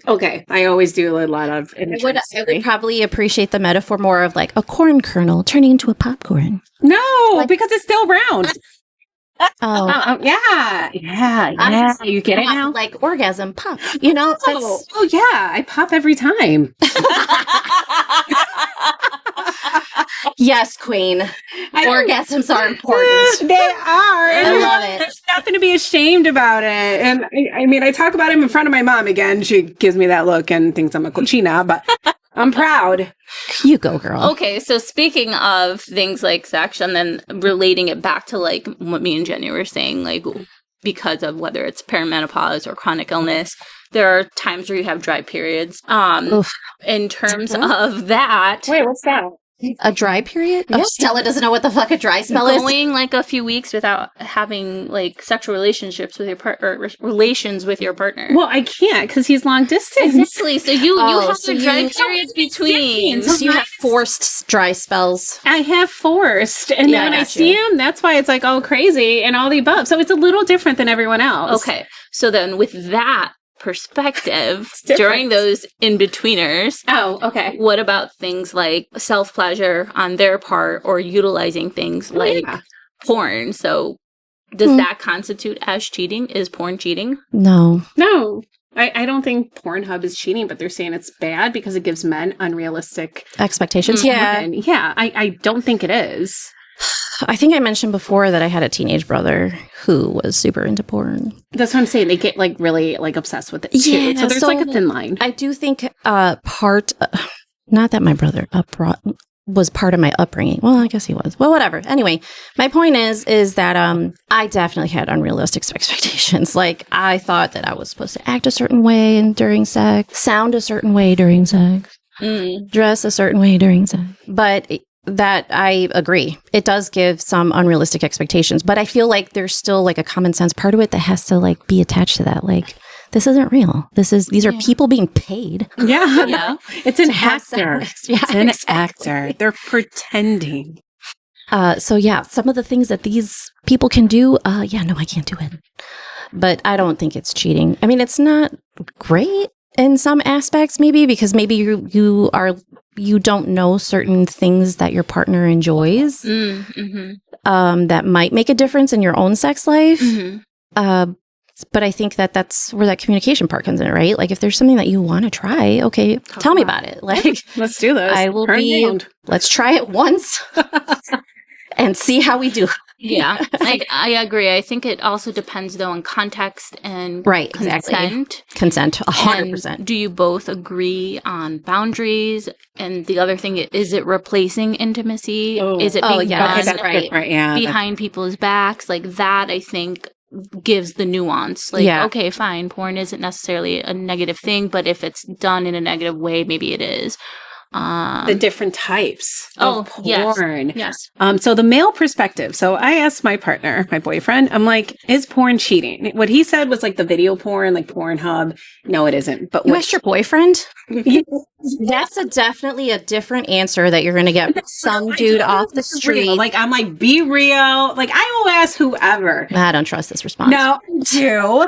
Okay. I always do a lot of... I would probably appreciate the metaphor more of like a corn kernel turning into a popcorn. No, because it's still round. Oh. Yeah. You get it now? Like orgasm pop. Oh, yeah. I pop every time. Yes, queen. Orgasms are important. They are. I love it. There's nothing to be ashamed about it. And I mean, I talk about him in front of my mom again. She gives me that look and thinks I'm a cochina, but I'm proud. You go, girl. Okay, so speaking of things like sex and then relating it back to like what me and Jenny were saying, like because of whether it's perimenopause or chronic illness, there are times where you have dry periods. In terms of that... Wait, what's that? A dry period? Yeah. Oh, Stella doesn't know what the fuck a dry spell is. Going like a few weeks without having like sexual relationships with your partner, relations with your partner. Well, I can't because he's long distance. Exactly. So you have so the dry you- periods between. So you have forced dry spells. I have forced, and Yeah, then I when I got see you. him, that's why it's like, oh, crazy, and all the above. So it's a little different than everyone else. Okay. So then with that perspective, different. during those in-betweeners, Oh, okay. what about things like self-pleasure on their part or utilizing things like yeah. porn? So does that constitute as cheating? Is porn cheating? No. No, I don't think Pornhub is cheating, but they're saying it's bad because it gives men unrealistic Expectations? women. Yeah, I don't think it is. I think I mentioned before that I had a teenage brother who was super into porn. That's what I'm saying. They get like really like obsessed with it too. Yeah, so there's so like a thin line. I do think not that my brother was part of my upbringing. Well, I guess he was. Well, whatever. Anyway, my point is that I definitely had unrealistic expectations. Like I thought that I was supposed to act a certain way during sex, sound a certain way during sex, dress a certain way during sex. But that I agree. It does give some unrealistic expectations, but I feel like there's still like a common sense part of it that has to like be attached to that. Like this isn't real. These are people being paid. Yeah, Yeah. It's an to have actor. sex. Yeah, It's an exactly. actor. They're pretending. So yeah, some of the things that these people can do, yeah, no, I can't do it. But I don't think it's cheating. I mean, it's not great in some aspects, maybe because maybe you don't know certain things that your partner enjoys that might make a difference in your own sex life. But I think that's where that communication part comes in, right? Like if there's something that you want to try, okay, tell me about it. Like Let's do this. I will Turn be. around. Let's try it once and see how we do. Yeah, I agree. I think it also depends though on context and Right, exactly. consent. Consent, 100%. And do you both agree on boundaries? And the other thing, is it replacing intimacy? Is it being yeah, done that's right. Right, yeah. behind people's backs? Like that, I think gives the nuance. Like, Yeah. okay, fine, porn isn't necessarily a negative thing, but if it's done in a negative way, maybe it is. The different types of porn. Yes. So the male perspective. So I asked my partner, my boyfriend, I'm like, is porn cheating? What he said was like the video porn, like Pornhub. No, it isn't. But You what asked your boyfriend? That's definitely a different answer that you're going to get from some dude off the street. Like, I'm like, be real. Like, I will ask whoever. I don't trust this response. No, I do.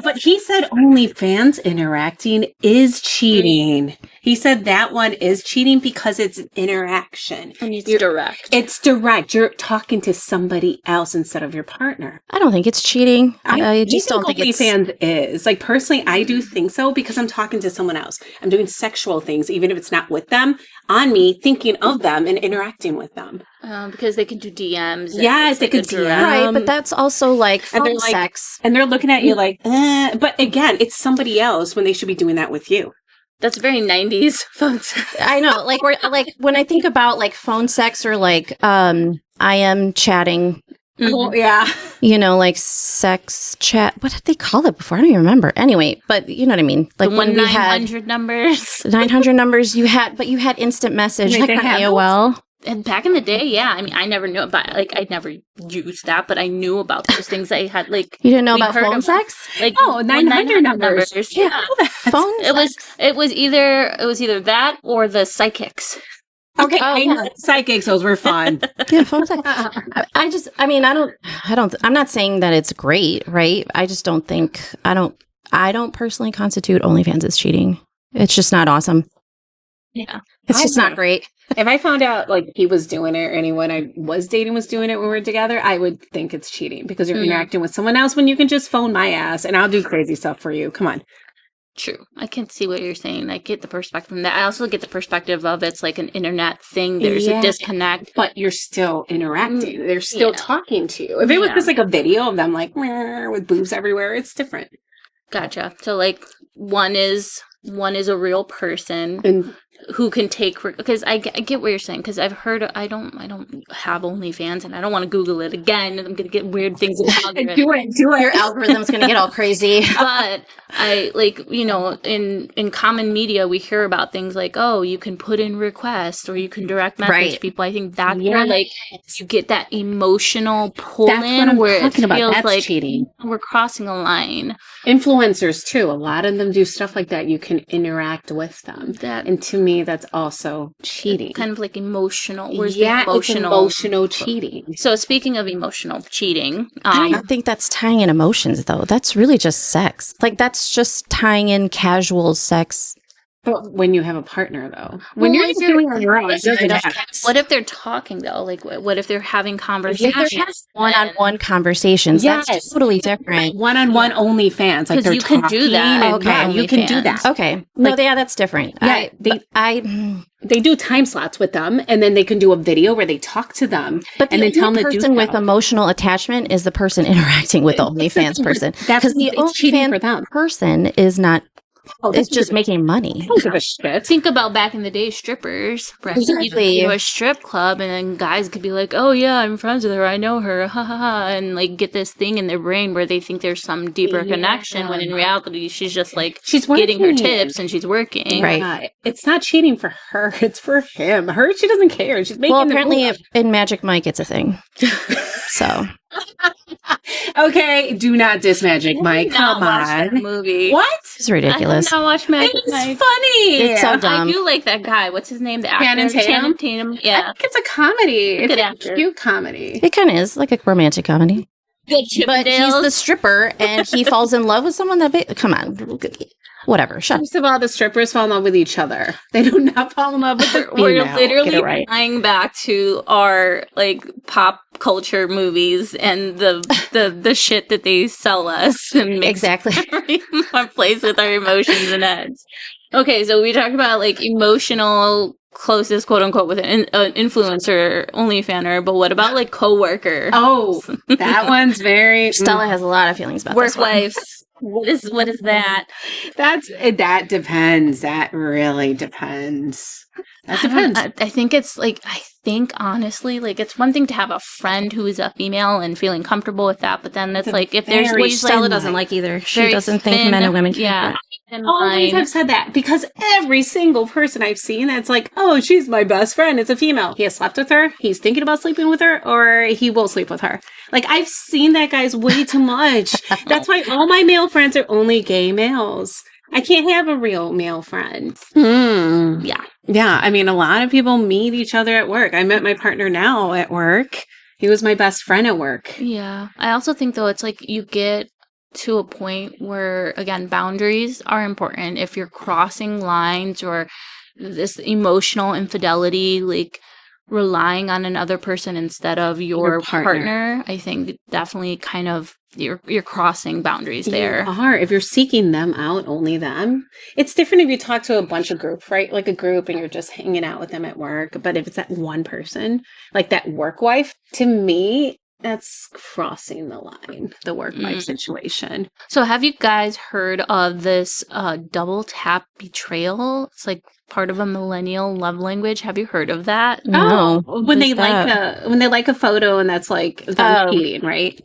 But he said OnlyFans interacting is cheating. He said that one is cheating because it's an interaction. And it's direct. It's direct. You're talking to somebody else instead of your partner. I don't think it's cheating. I just don't think it's... OnlyFans is. Like, personally, I do think so because I'm talking to someone else. I'm doing sexual things, even if it's not with them, on me, thinking of them and interacting with them. Because they can do DMs. Yes, they can could DM. Right, but that's also like And they're phone like- sex. And they're looking at you like, But again, it's somebody else when they should be doing that with you. That's very 90s, folks. I know, like we're like when I think about like phone sex or like I am chatting, Well, yeah. you know, like sex chat. What did they call it before? I don't even remember. Anyway, but you know what I mean. Like The when we had 900 numbers. 900 numbers, you had instant message Wait, like they on have AOL. And back in the day, yeah. I mean, I never knew about, like, I never used that, but I knew about those things. I had, like, You didn't know we about heard phone of- sex? like, Oh, 900 numbers. Yeah. Phone It was either that or the psychics. Okay, Oh, I yeah. know psychics, those were fun. Yeah, phone sex. I'm not saying that it's great, right? I just don't think, I don't personally constitute OnlyFans as cheating. It's just not awesome. Yeah. It's just not great. If I found out like he was doing it or anyone I was dating was doing it when we were together, I would think it's cheating because you're interacting with someone else when you can just phone my ass and I'll do crazy stuff for you. Come on. True. I can see what you're saying. I get the perspective from that. I also get the perspective of it's like an internet thing. There's Yeah. a disconnect. But you're still interacting. They're still Yeah. talking to you. If it was Yeah. just like a video of them like "Meh," with boobs everywhere, it's different. Gotcha. So like one is a real person And who can take, because I get what you're saying, because I've heard, I don't have OnlyFans, and I don't want to Google it again, and I'm going to get weird things in the algorithm. Do it. Your algorithm's going to get all crazy. But I, like, you know, in common media, we hear about things like, oh, you can put in requests, or you can direct message people. I think that's where, like, you get that emotional pull in, where it feels like cheating. We're crossing a line. Influencers, too. A lot of them do stuff like that. You can interact with them. And to me, that's also cheating. Kind of like emotional. Where's the emotional? It's emotional cheating. So speaking of emotional cheating, I don't think that's tying in emotions, though. That's really just sex. Like, that's just tying in casual sex. But when you have a partner, though, when you're just doing it on your own, it doesn't matter. What if they're talking, though? Like, what if they're having conversations? If they're one-on-one conversations, that's totally different. One-on-one OnlyFans, like they're you talking. Can do that. Okay, you can do that. Okay, no, that's different. Yeah, they do time slots with them, and then they can do a video where they talk to them, but and then tell them to do person with emotional attachment is the person interacting with the OnlyFans person, because the OnlyFans person is not. It's just making money. Think about back in the day, strippers. Exactly. You go to a strip club, and then guys could be like, "Oh yeah, I'm friends with her. I know her." Ha ha ha, and like get this thing in their brain where they think there's some deeper connection, when in reality she's just like she's getting her tips and she's working. Right. It's not cheating for her. It's for him. She doesn't care. She's making. Well, apparently in Magic Mike, it's a thing. So. Okay, do not diss Magic Mike. Come on, movie. What? It's ridiculous. I have not watched Magic Mike. It's funny. It's so dumb. I do like that guy. What's his name? The actor. Channing Tatum. Yeah, I think it's a comedy. It's a cute comedy. It kind of is like a romantic comedy. But he's the stripper, and he falls in love with someone that. Come on, whatever. Shut. First of all, the strippers fall in love with each other. They do not fall in love with the female. We're literally flying back to our like pop culture movies and the shit that they sell us, and exactly our place with our emotions and heads. Okay, so we talked about like emotional closest, quote unquote, with an influencer, OnlyFanner, but what about like coworker? Oh, that one's very. Stella has a lot of feelings about work wife. What is that? That depends. That really depends. That depends. I think it's like, honestly, like it's one thing to have a friend who is a female and feeling comfortable with that, but then that's like if there's what Stella doesn't like either. She doesn't think men and women can. Yeah. Always have said that, because every single person I've seen that's like, oh, she's my best friend, it's a female. He has slept with her, he's thinking about sleeping with her, or he will sleep with her. Like, I've seen that, guys, way too much. That's why all my male friends are only gay males. I can't have a real male friend. Yeah. Yeah, I mean, a lot of people meet each other at work. I met my partner now at work. He was my best friend at work. Yeah. I also think, though, it's like you get to a point where, again, boundaries are important. If you're crossing lines or this emotional infidelity, like relying on another person instead of your partner, I think definitely kind of you're crossing boundaries there. You are. If you're seeking them out, only them. It's different if you talk to a bunch of groups, right? Like a group and you're just hanging out with them at work. But if it's that one person, like that work wife, to me, that's crossing the line, the work-life situation. So have you guys heard of this double tap betrayal? It's like part of a millennial love language. Have you heard of that? No. When they like a photo and that's like them cheating, right?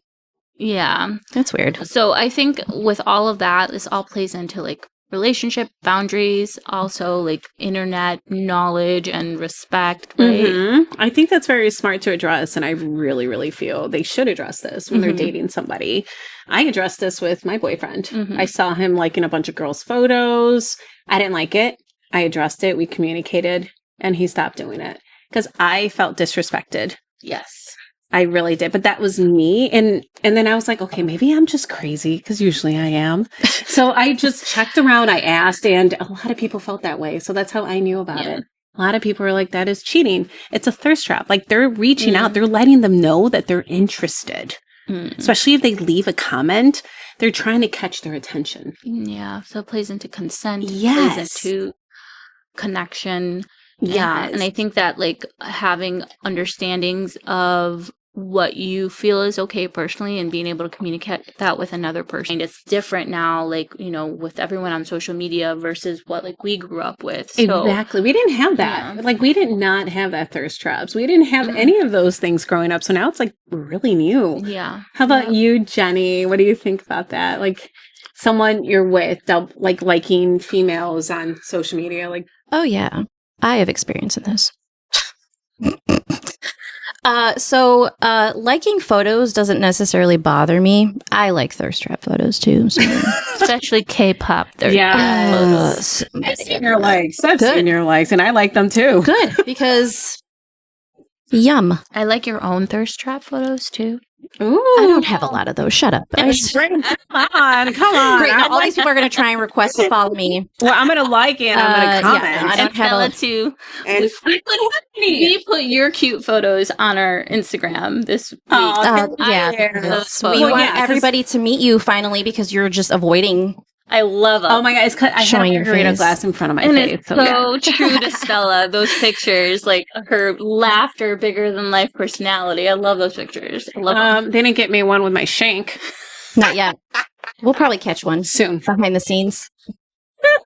Yeah. That's weird. So I think with all of that, this all plays into like relationship boundaries, also like internet knowledge and respect, right? Mm-hmm. I think that's very smart to address, and I really, really feel they should address this when they're dating somebody. I addressed this with my boyfriend. I saw him liking a bunch of girls' photos. I didn't like it. I addressed it. We communicated, and he stopped doing it because I felt disrespected. Yes. I really did. But that was me. And then I was like, okay, maybe I'm just crazy, because usually I am. So I just checked around. I asked, and a lot of people felt that way. So that's how I knew about it. A lot of people were like, that is cheating. It's a thirst trap. Like, they're reaching out. They're letting them know that they're interested. Especially if they leave a comment, they're trying to catch their attention. Yeah. So it plays into consent. Yes. Plays into connection. Yes. Yeah. And I think that like having understandings of what you feel is okay personally and being able to communicate that with another person. It's different now, like, you know, with everyone on social media versus what like we grew up with. So, exactly. We didn't have that. Yeah. Like, we did not have that thirst traps. We didn't have any of those things growing up. So now it's like really new. Yeah. How about you, Jenny? What do you think about that? Like, someone you're with, like liking females on social media, like. Oh, yeah. I have experience in this. So liking photos doesn't necessarily bother me. I like thirst trap photos too. So. Especially K-pop. Yes. I've seen your likes. I've seen your likes, and I like them too. Good, because yum. I like your own thirst trap photos too. Ooh. I don't have a lot of those. Shut up. Come on. Great. Now all these people are going to try and request to follow me. Well, I'm going to like it and I'm going to comment. Yeah, I don't have Stella a... too. And We put your cute photos on our Instagram this week. Yeah. We want everybody to meet you finally because you're just avoiding... I love them. Oh my God, it's because I have a margarita glass in front of my face. It's so true to Stella, those pictures, like her laughter, bigger than life personality. I love those pictures. I love them. They didn't get me one with my shank. Not yet. We'll probably catch one Soon. behind the scenes.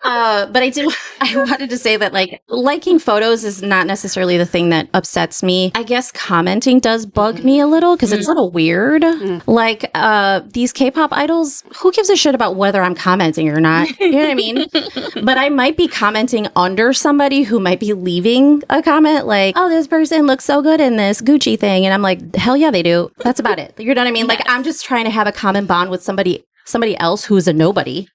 But I wanted to say that like liking photos is not necessarily the thing that upsets me. I guess commenting does bug me a little because it's a little weird. Like these K-pop idols, who gives a shit about whether I'm commenting or not? You know what I mean? But I might be commenting under somebody who might be leaving a comment like, oh, this person looks so good in this Gucci thing. And I'm like, hell yeah, they do. That's about it. You know what I mean? Like I'm just trying to have a common bond with somebody else who's a nobody.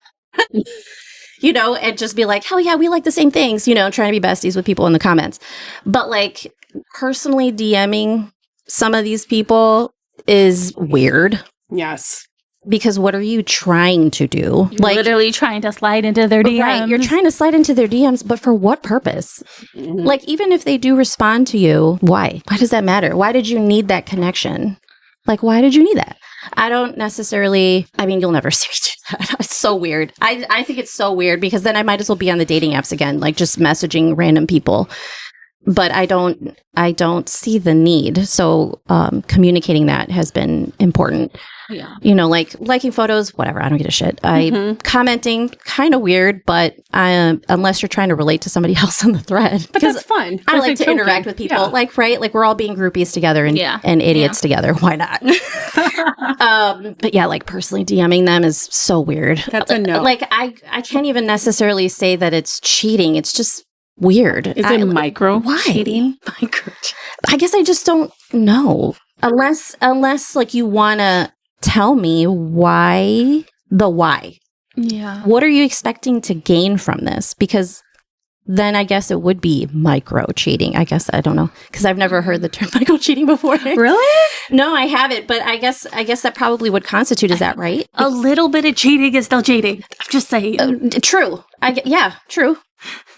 You know, and just be like, hell yeah, we like the same things, you know, trying to be besties with people in the comments. But like personally DMing some of these people is weird. Yes. Because what are you trying to do? You're like literally trying to slide into their DMs. Right, you're trying to slide into their DMs, but for what purpose? Like even if they do respond to you, why? Why does that matter? Why did you need that connection? Like, why did you need that? I don't necessarily, I mean, you'll never see me do that. It's so weird. I think it's so weird because then I might as well be on the dating apps again, like just messaging random people. But I don't see the need. So communicating that has been important. Yeah. You know, like liking photos, whatever. I don't give a shit. Commenting, kind of weird, but unless you're trying to relate to somebody else on the thread. But that's fun. I like to interact with people. Yeah. Like, right? Like we're all being groupies together and idiots together. Why not? But yeah, like personally DMing them is so weird. That's a no. Like I can't even necessarily say that it's cheating. It's just weird. Is it micro cheating? Micro. I guess I just don't know. Unless like you want to tell me why. Yeah. What are you expecting to gain from this? Because then I guess it would be micro cheating. I guess I don't know because I've never heard the term micro cheating before. Really? No, I haven't. But I guess that probably would constitute. Is that right? A little bit of cheating is still cheating. I'm just saying. True. True.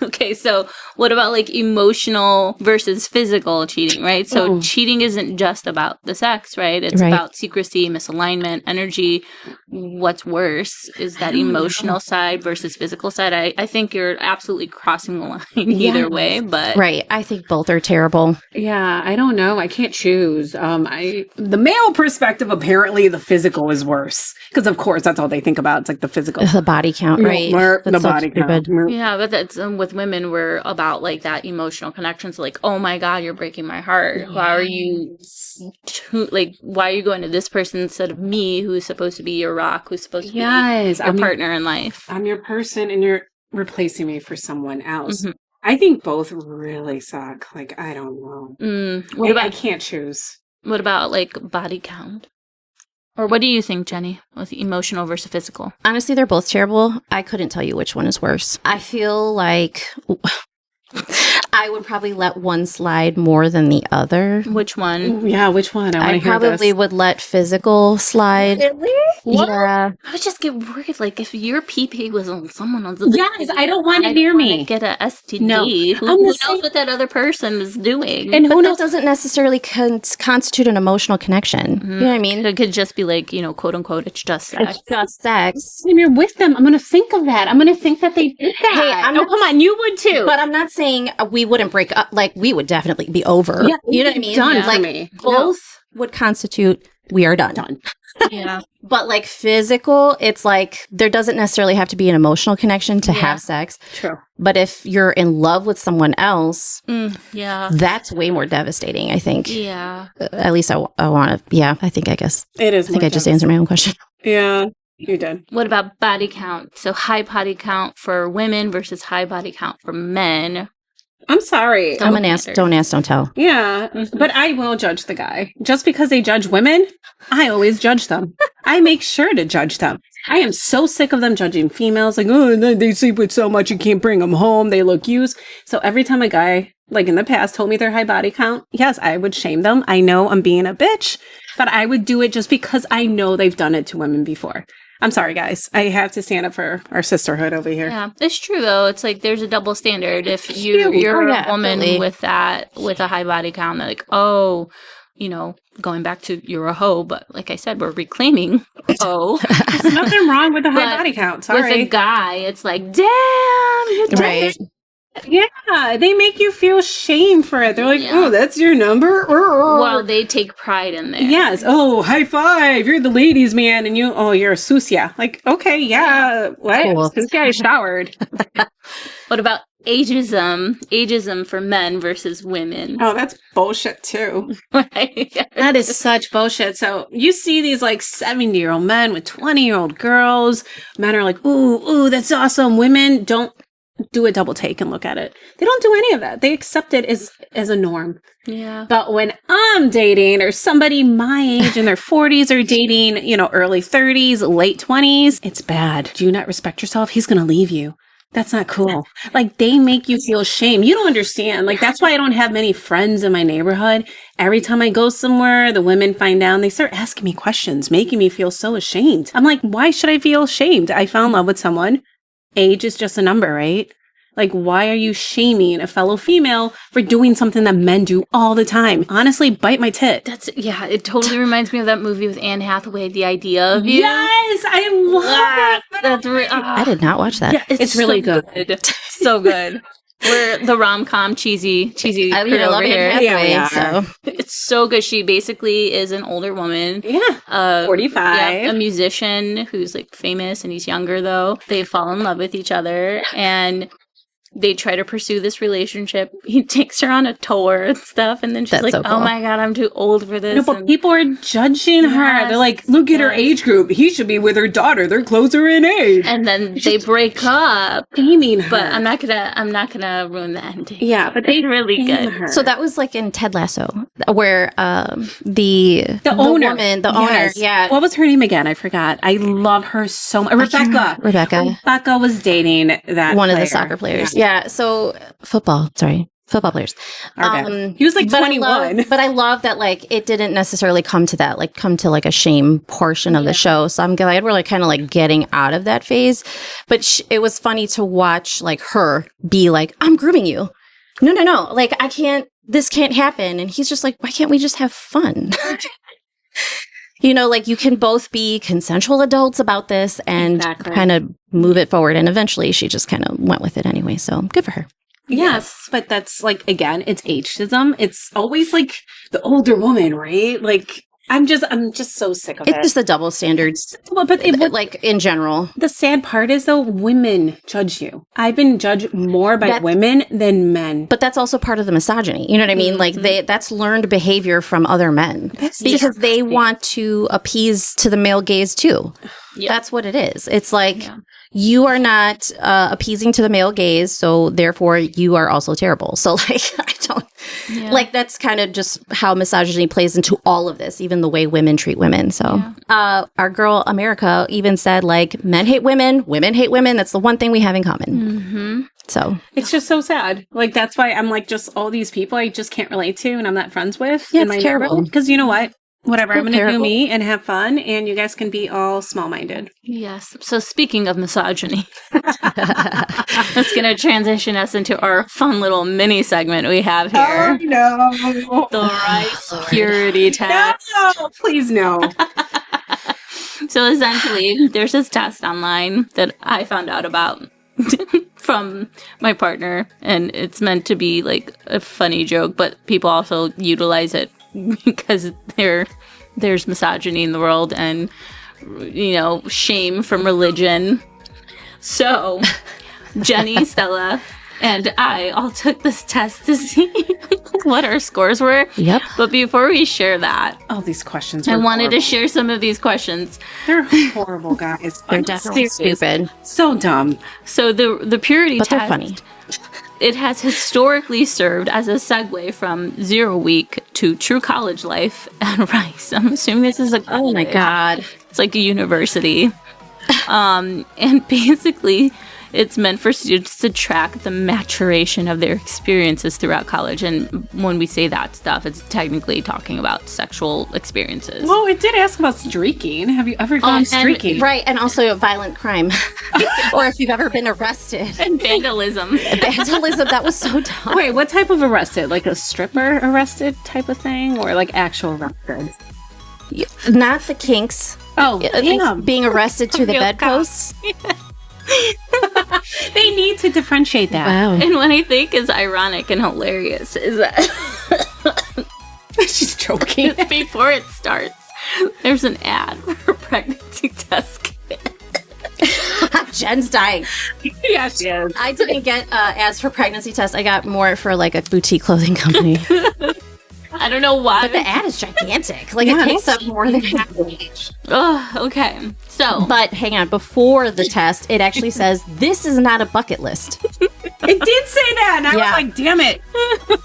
Okay, so what about like emotional versus physical cheating, right? So cheating isn't just about the sex, right? It's about secrecy, misalignment, energy. What's worse is that emotional side versus physical side. I think you're absolutely crossing the line either way, but... Right, I think both are terrible. Yeah, I don't know. I can't choose. The male perspective, apparently the physical is worse. Because of course, that's all they think about. It's like the physical. The body count, right? The body count. Yeah, but that's with women, we're about like that emotional connection. So like, oh my God, you're breaking my heart. Why are you why are you going to this person instead of me, who's supposed to be your rock, who's supposed to be your partner in life? I'm your person and you're replacing me for someone else. I think both really suck. Like, I don't know. I can't choose. What about like body count? Or what do you think, Jenny, with emotional versus physical? Honestly, they're both terrible. I couldn't tell you which one is worse. I feel like I would probably let one slide more than the other. Which one? Yeah, which one? I probably would let physical slide. Really? What? Yeah. I would just get worried. Like, if your pee was on someone else's... Yes, I don't want it near me. Get a STD. No. Who knows what that other person is doing? And who knows? That doesn't necessarily constitute an emotional connection. You know what I mean? It could just be like, you know, quote unquote, it's just sex. It's just sex. When you're with them, I'm going to think of that. I'm going to think that they did that. Hey, come on, you would too. But I'm not saying we wouldn't break up. Like, we would definitely be over. Yeah, you know what I mean? Done for me. Both would constitute we are done. Yeah. But like physical, it's like there doesn't necessarily have to be an emotional connection to have sex. True. But if you're in love with someone else, Yeah. that's way more devastating, I think. Yeah. At least I want to, I guess. It is. I think I just answered my own question. Yeah, you did. What about body count? So high body count for women versus high body count for men. I'm sorry. I'm an ask, don't ask, don't tell. Yeah, but I will judge the guy. Just because they judge women, I always judge them. I make sure to judge them. I am so sick of them judging females. Like, oh, they sleep with so much, you can't bring them home. They look used. So every time a guy, like in the past, told me their high body count, yes, I would shame them. I know I'm being a bitch, but I would do it just because I know they've done it to women before. I'm sorry, guys. I have to stand up for our sisterhood over here. Yeah, it's true though. It's like there's a double standard. If you're a woman with a high body count, they're like, oh, going back to you're a hoe, but like I said, we're reclaiming There's nothing wrong with a high body count. Sorry. With a guy, it's like, damn, you're right. Yeah, they make you feel shame for it. They're like, oh, that's your number? Well, they take pride in there. Yes. Oh, high five. You're the ladies' man. And you're a Susia. Like, okay, yeah. What? Cool. Susia, I showered. What about ageism? Ageism for men versus women. Oh, that's bullshit too. Right? That is such bullshit. So you see these like 70-year-old men with 20-year-old girls. Men are like, ooh, that's awesome. Women don't do a double take and look at it. They don't do any of that. They accept it as a norm. Yeah. But when I'm dating or somebody my age in their 40s are dating, early 30s, late 20s, it's bad. Do you not respect yourself? He's going to leave you. That's not cool. Like, they make you feel shame. You don't understand. Like, that's why I don't have many friends in my neighborhood. Every time I go somewhere, the women find out and they start asking me questions, making me feel so ashamed. I'm like, why should I feel ashamed? I fell in love with someone. Age is just a number, right? Like, why are you shaming a fellow female for doing something that men do all the time? Honestly, bite my tit. It totally reminds me of that movie with Anne Hathaway, The Idea of You. Yes, I love it. I did not watch that. Yeah, it's really so good. So good. We're the rom-com cheesy I mean, I love Anne Hathaway, so. It's so good. She basically is an older woman. Yeah. 45. Yeah, a musician who's like famous, and he's younger though. They fall in love with each other and they try to pursue this relationship. He takes her on a tour and stuff, and then she's like, so cool. Oh my God, I'm too old for this. No, but people are judging her. They're like, look at her age group. He should be with her daughter. They're closer in age. And then they break up. Shaming her. But I'm not gonna ruin the ending. Yeah, but it's really good. Her. So that was like in Ted Lasso, where the owner, What was her name again? I forgot. I love her so much. Rebecca was dating that one of the soccer players. Yeah, so football players. He was like 21. But I love that, like, it didn't necessarily come to that, like, come to like a shame portion of the show. So I'm glad we're like kind of like getting out of that phase. But it was funny to watch like her be like, I'm grooming you. No. Like, this can't happen. And he's just like, why can't we just have fun? Like, you can both be consensual adults about this and kind of move it forward. And eventually she just kind of went with it anyway. So good for her. Yes, but that's like, again, it's ageism. It's always like the older woman, right? Like, I'm just so sick of it. It's just the double standards. Well, but like in general. The sad part is though, women judge you. I've been judged more by women than men. But that's also part of the misogyny. You know what I mean? Mm-hmm. Like that's learned behavior from other men. Because they want to appease to the male gaze too. Yep. That's what it is. It's like you are not appeasing to the male gaze, so therefore you are also terrible. So like I don't like, that's kind of just how misogyny plays into all of this, even the way women treat women. So our girl America even said like men hate women hate women. That's the one thing we have in common. Mm-hmm. So it's just so sad. Like, that's why I'm like, just all these people I just can't relate to and I'm not friends with. Yeah, it's terrible. Because you know what? Whatever, I'm going to do me and have fun, and you guys can be all small-minded. Yes. So speaking of misogyny, that's going to transition us into our fun little mini segment we have here. Oh, no. The rice purity test. No, please no. So essentially, there's this test online that I found out about from my partner, and it's meant to be like a funny joke, but people also utilize it because there's misogyny in the world and, shame from religion. So Jenny, Stella, and I all took this test to see what our scores were. Yep. But before we share that, these questions I were wanted horrible. to share some of these questions. They're horrible, guys. They're definitely stupid. So dumb. So the purity But test, they're funny. it has historically served as a segue from 0 week to true college life at Rice. I'm assuming this is Oh my God. it's like a university. And basically, it's meant for students to track the maturation of their experiences throughout college. And when we say that stuff, it's technically talking about sexual experiences. Well, it did ask about streaking. Have you ever gone streaking? Right, and also violent crime. Or if you've ever been arrested. And vandalism. Vandalism, that was so dumb. Wait, what type of arrested? Like a stripper arrested type of thing? Or like actual arrested? Not the kinks. Oh, Being arrested to the Real bedposts. They need to differentiate that. Wow. And what I think is ironic and hilarious is that She's joking. it's before it starts, there's an ad for a pregnancy test kit. Jen's dying. Yeah, she is. I didn't get ads for pregnancy tests. I got more for like a boutique clothing company. I don't know why. But the ad is gigantic. Like Yeah, it takes up more than half the page. Oh, okay. So, But hang on, before the test, it actually says this is not a bucket list. It did say that, and I Yeah. was like, damn it.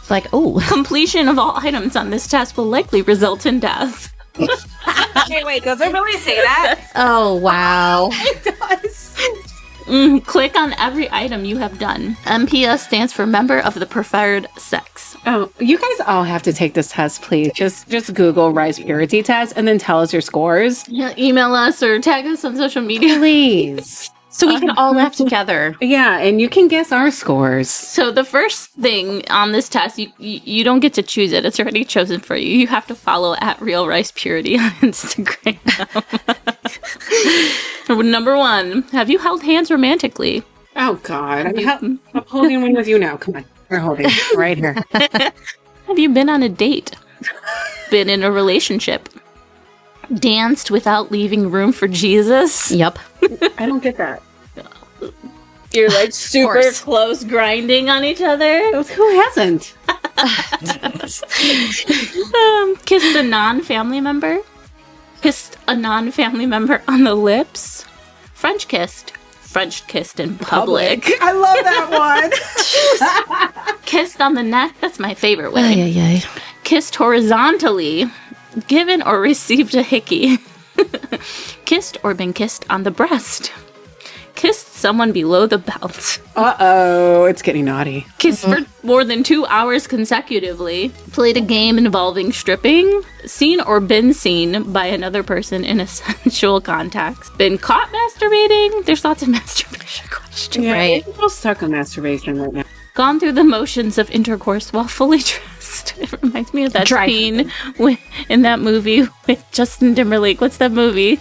Like, oh, completion of all items on this test will likely result in death. Okay, wait, does it really say that? oh wow. It does. Click on every item you have done. MPS stands for member of the preferred sex. Oh, you guys all have to take this test, please. Just Google Rise Purity Test and then tell us your scores. Yeah, email us or tag us on social media. Please. So we can all laugh together. Yeah, and you can guess our scores. So the first thing on this test, you don't get to choose it. It's already chosen for you. You have to follow at Real Rice Purity on Instagram. Number 1, have you held hands romantically? Oh, God. I'm holding one with you now. Come on. We're holding right here. Have you been on a date? Been in a relationship? Danced without leaving room for Jesus? Yep. I don't get that. You're like super course. close grinding on each other? Who hasn't? Kissed a non-family member? Kissed a non-family member on the lips? French kissed in public. I love that one. Kissed on the neck? That's my favorite way. Ay, ay, ay. Kissed horizontally? Given or received a hickey? Kissed or been kissed on the breast? Kissed someone below the belt? Uh-oh, it's getting naughty. Kissed for more than 2 hours consecutively? Played a game involving stripping? Seen or been seen by another person in a sensual context? Been caught masturbating? There's lots of masturbation questions. Yeah, Right. I'm real stuck on masturbation right now. Gone through the motions of intercourse while fully dressed. It reminds me of that Dry scene in that movie with Justin Timberlake. What's that movie?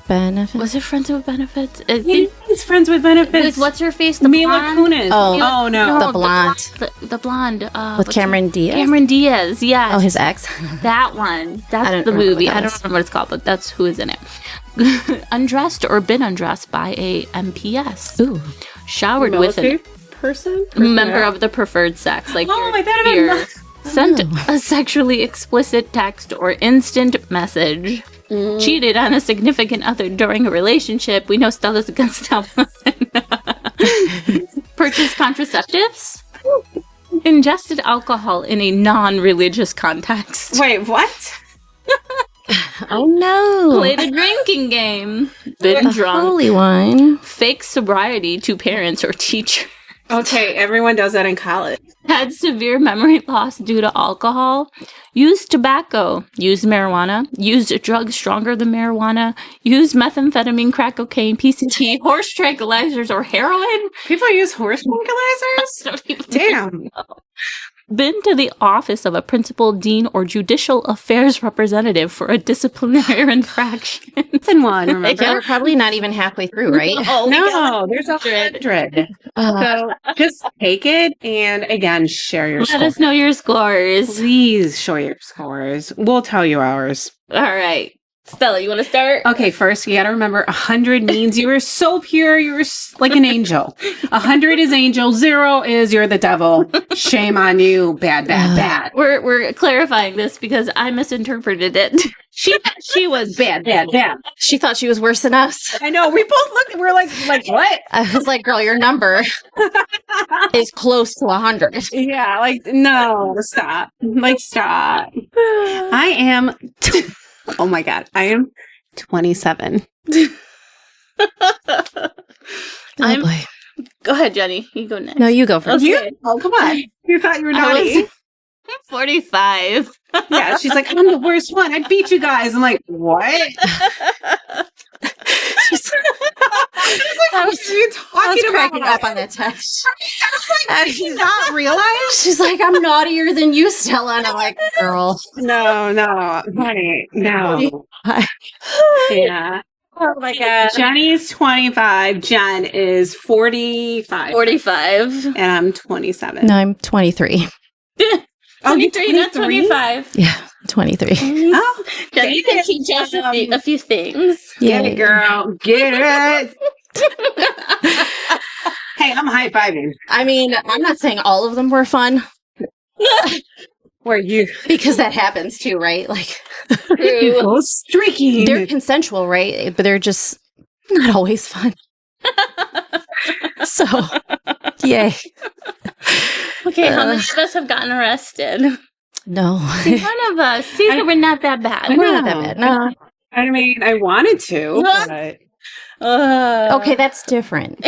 Benefit. Was it Friends with Benefits? He's friends with benefits. With what's her face? The Mila blonde? Kunis. Oh. Oh, no. The blonde. The blonde. With what's Cameron Diaz? Cameron Diaz, yes. Oh, his ex. That one. I That's don't the remember movie. what that I don't is. remember what it's called, but that's who is in it. Undressed or been undressed by a MPS. Ooh. Showered with Military a person? member of the preferred sex. Like Oh, I thought your it was sent a sexually explicit text or instant message. Cheated on a significant other during a relationship. We know Stella's against that one. Purchased contraceptives. Ingested alcohol in a non-religious context. Wait, what? Oh no. Played a drinking game. Been The drunk. holy wine. Fake sobriety to parents or teachers. Okay, everyone does that in college. Had severe memory loss due to alcohol. Used tobacco. Used marijuana. Used drugs stronger than marijuana. Used methamphetamine, crack cocaine, PCT, horse tranquilizers, or heroin. People use horse tranquilizers? I don't even Damn. know. been to the office of a principal, dean, or judicial affairs representative for a disciplinary infraction? And one, remember? Yeah, we're probably not even halfway through, right? Oh, No, there's 100. So just take it and again, share your let scores. us know your scores. Please show your scores. We'll tell you ours. All right. Stella, you want to start? Okay, first you got to remember 100 means you were so pure, you were like an angel. 100 is angel, 0 is you're the devil. Shame on you, bad, bad, bad. We're clarifying this because I misinterpreted it. She was bad, bad, bad. She thought she was worse than us. I know. We both looked. We're like what? I was like, girl, your number is close to 100. Yeah, like no, stop. Like stop. I am. Oh my god, I am 27. I'm- boy. Go ahead, Jenny. You go next. No, you go first. Okay. Oh come on! You thought you were I naughty. was 45. Yeah, she's like, I'm the worst one. I beat you guys. I'm like, what? She's What are you talking about? cracking up on that text. Did you not realize? She's like, I'm naughtier than you, Stella. And I'm like, girl. No, honey, no. Yeah. Oh my God. Jenny's 25. Jen is 45. 45. And I'm 27. No, I'm 23. Oh, you're 23, not 25. Yeah, 23. Oh, Jenny can teach us a few things. get it, girl. Get it. Hey, I'm high-fiving. I mean, I'm not saying all of them were fun. Where you? Because that happens too, right? Like, You go streaking. they're consensual, right? But they're just not always fun. So, yay. Okay, how many of us have gotten arrested? No. None of us. See, we're not that bad. We're not that bad. No. I mean, I wanted to, but Okay, that's different.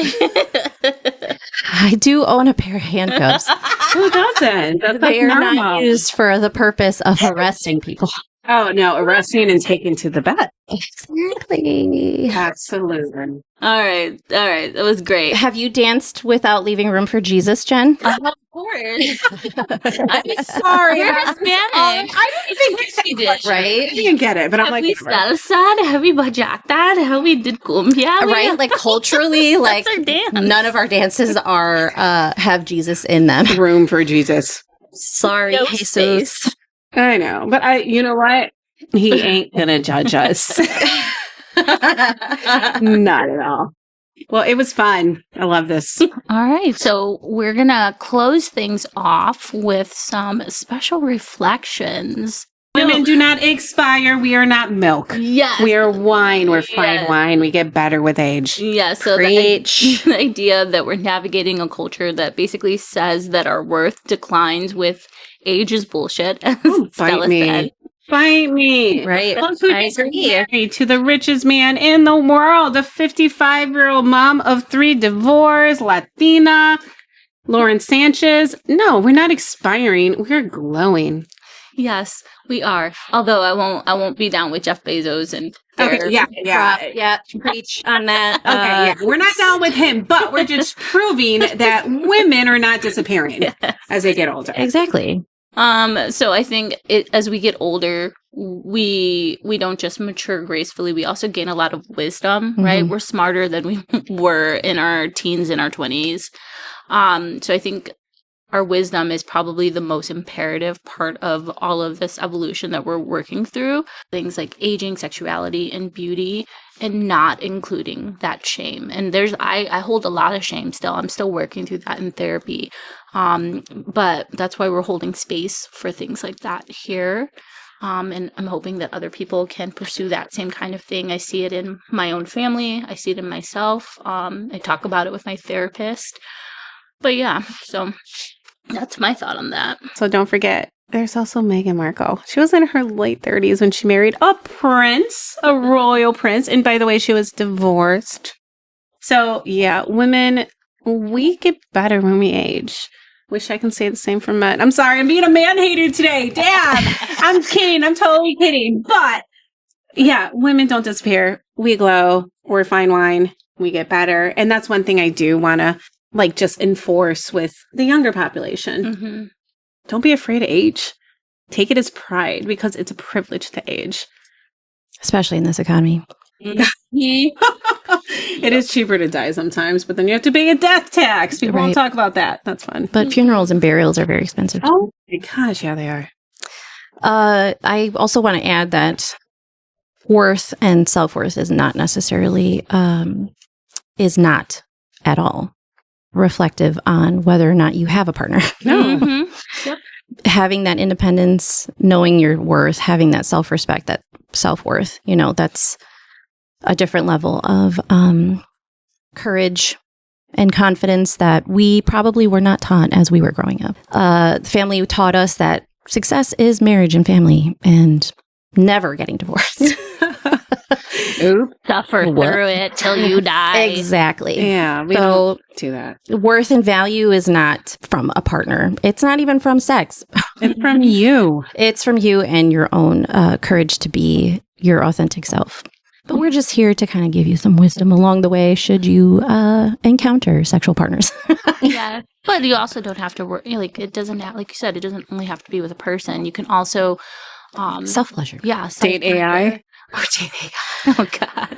I do own a pair of handcuffs. who doesn't? That's They are not normal. used for the purpose of arresting people. Oh no, arresting and taken to the vet. Exactly. Absolutely. All right. That was great. Have you danced without leaving room for Jesus, Jen? Of course. I'm Sorry, We're I Hispanic. didn't think we did. Right? I didn't get it, but I'm Have like, we whatever. salsa? Have we bachata? Have we did cumbia? Right? Like culturally, like our dance. none of our dances are have Jesus in them. Room for Jesus. Sorry, No Jesus. space. I know, but you know what? He ain't gonna judge us. Not at all. Well, it was fun. I love this. All right. So we're going to close things off with some special reflections. Women do not expire. We are not milk. Yes. We are wine. We're fine Yes. wine. We get better with age. Yeah, so Preach. the idea that we're navigating a culture that basically says that our worth declines with age is bullshit, as Stella Bite me. said. Bite me. Right. Look who I just agree. married to the richest man in the world, a 55-year-old mom of 3 divorced, Latina, Lauren Sanchez. No, we're not expiring. We're glowing. Yes, we are. Although I won't be down with Jeff Bezos and their Okay, yeah. Preach on that. Okay, yeah. We're not down with him, but we're just proving that women are not disappearing as they get older. Exactly. So I think as we get older, we don't just mature gracefully, we also gain a lot of wisdom, right? We're smarter than we were in our teens and our 20s. So I think our wisdom is probably the most imperative part of all of this evolution that we're working through. Things like aging, sexuality, and beauty, and not including that shame. And I hold a lot of shame still. I'm still working through that in therapy. But that's why we're holding space for things like that here. And I'm hoping that other people can pursue that same kind of thing. I see it in my own family. I see it in myself. I talk about it with my therapist. But yeah, so that's my thought on that. So don't forget, there's also Meghan Markle. She was in her late 30s when she married a prince, a royal prince. And by the way, she was divorced. So yeah, women, we get better when we age. Wish I can say the same for men. I'm sorry, I'm being a man hater today. Damn. I'm kidding. I'm totally kidding. But yeah, women don't disappear. We glow. We're fine wine. We get better. And that's one thing I do want to just enforce with the younger population. Mm-hmm. Don't be afraid to age. Take it as pride because it's a privilege to age. Especially in this economy. It is cheaper to die sometimes, but then you have to pay a death tax. People won't talk about that. That's fun. But funerals and burials are very expensive. Oh my gosh, yeah, they are. I also want to add that worth and self-worth is not necessarily, is not at all reflective on whether or not you have a partner. No. Mm-hmm. Yep. Having that independence, knowing your worth, having that self-respect, that self-worth, that's a different level of courage and confidence that we probably were not taught as we were growing up. The family taught us that success is marriage and family and never getting divorced. Oops. Suffer through it till you die. Exactly. Yeah, we don't do that. Worth and value is not from a partner. It's not even from sex. It's from you. It's from you and your own courage to be your authentic self. But we're just here to kind of give you some wisdom along the way should you encounter sexual partners. Yeah. But you also don't have to work. It doesn't have, like you said, it doesn't only have to be with a person. You can also self-pleasure. Yeah. Date AI. Or date AI. Oh, God.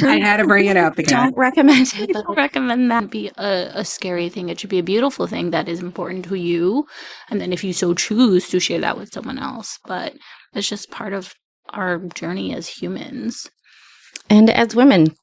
I had to bring it up again. Don't recommend it. Don't recommend that be a scary thing. It should be a beautiful thing that is important to you. And then if you so choose to share that with someone else. But it's just part of our journey as humans. And as women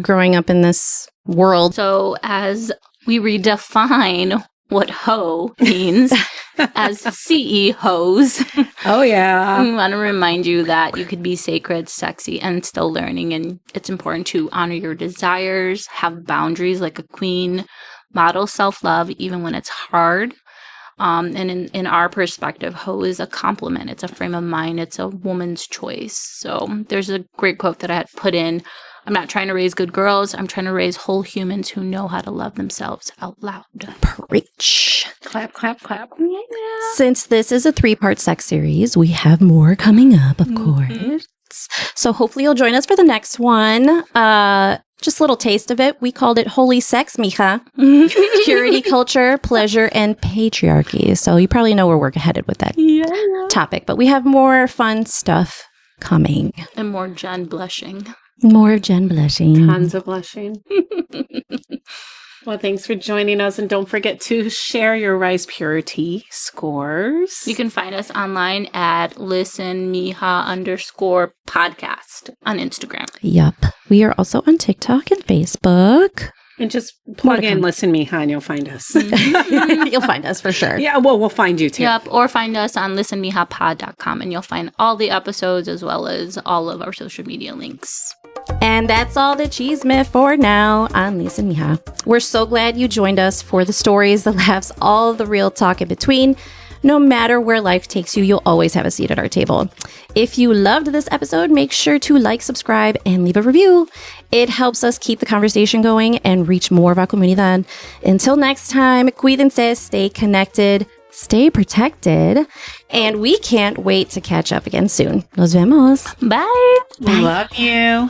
growing up in this world. So as we redefine what hoe means as CEOs. Oh, yeah. We want to remind you that you could be sacred, sexy, and still learning. And it's important to honor your desires, have boundaries like a queen, model self-love even when it's hard. And in our perspective, hoe is a compliment. It's a frame of mind. It's a woman's choice. So there's a great quote that I had put in. I'm not trying to raise good girls. I'm trying to raise whole humans who know how to love themselves out loud. Preach. Clap, clap, clap. Yeah. Since this is a 3-part sex series, we have more coming up, of course. So hopefully you'll join us for the next one. Just a little taste of it. We called it Holy Sex, Mija. Purity, culture, pleasure, and patriarchy. So you probably know where we're headed with that topic. But we have more fun stuff coming. And more Jen blushing. More of Jen blushing. Tons of blushing. Well, thanks for joining us. And don't forget to share your Rise Purity scores. You can find us online at listenmija_podcast on Instagram. Yup. We are also on TikTok and Facebook. And just plug in Listen Mija and you'll find us. You'll find us for sure. Yeah, well, we'll find you too. Yep, or find us on listenmijapod.com and you'll find all the episodes as well as all of our social media links. And that's all the chisme for now on Lisa and Mija. We're so glad you joined us for the stories, the laughs, all the real talk in between. No matter where life takes you, you'll always have a seat at our table. If you loved this episode, make sure to like, subscribe, and leave a review. It helps us keep the conversation going and reach more of our comunidad. Until next time, cuídense, stay connected, stay protected, and we can't wait to catch up again soon. Nos vemos. Bye. Love you.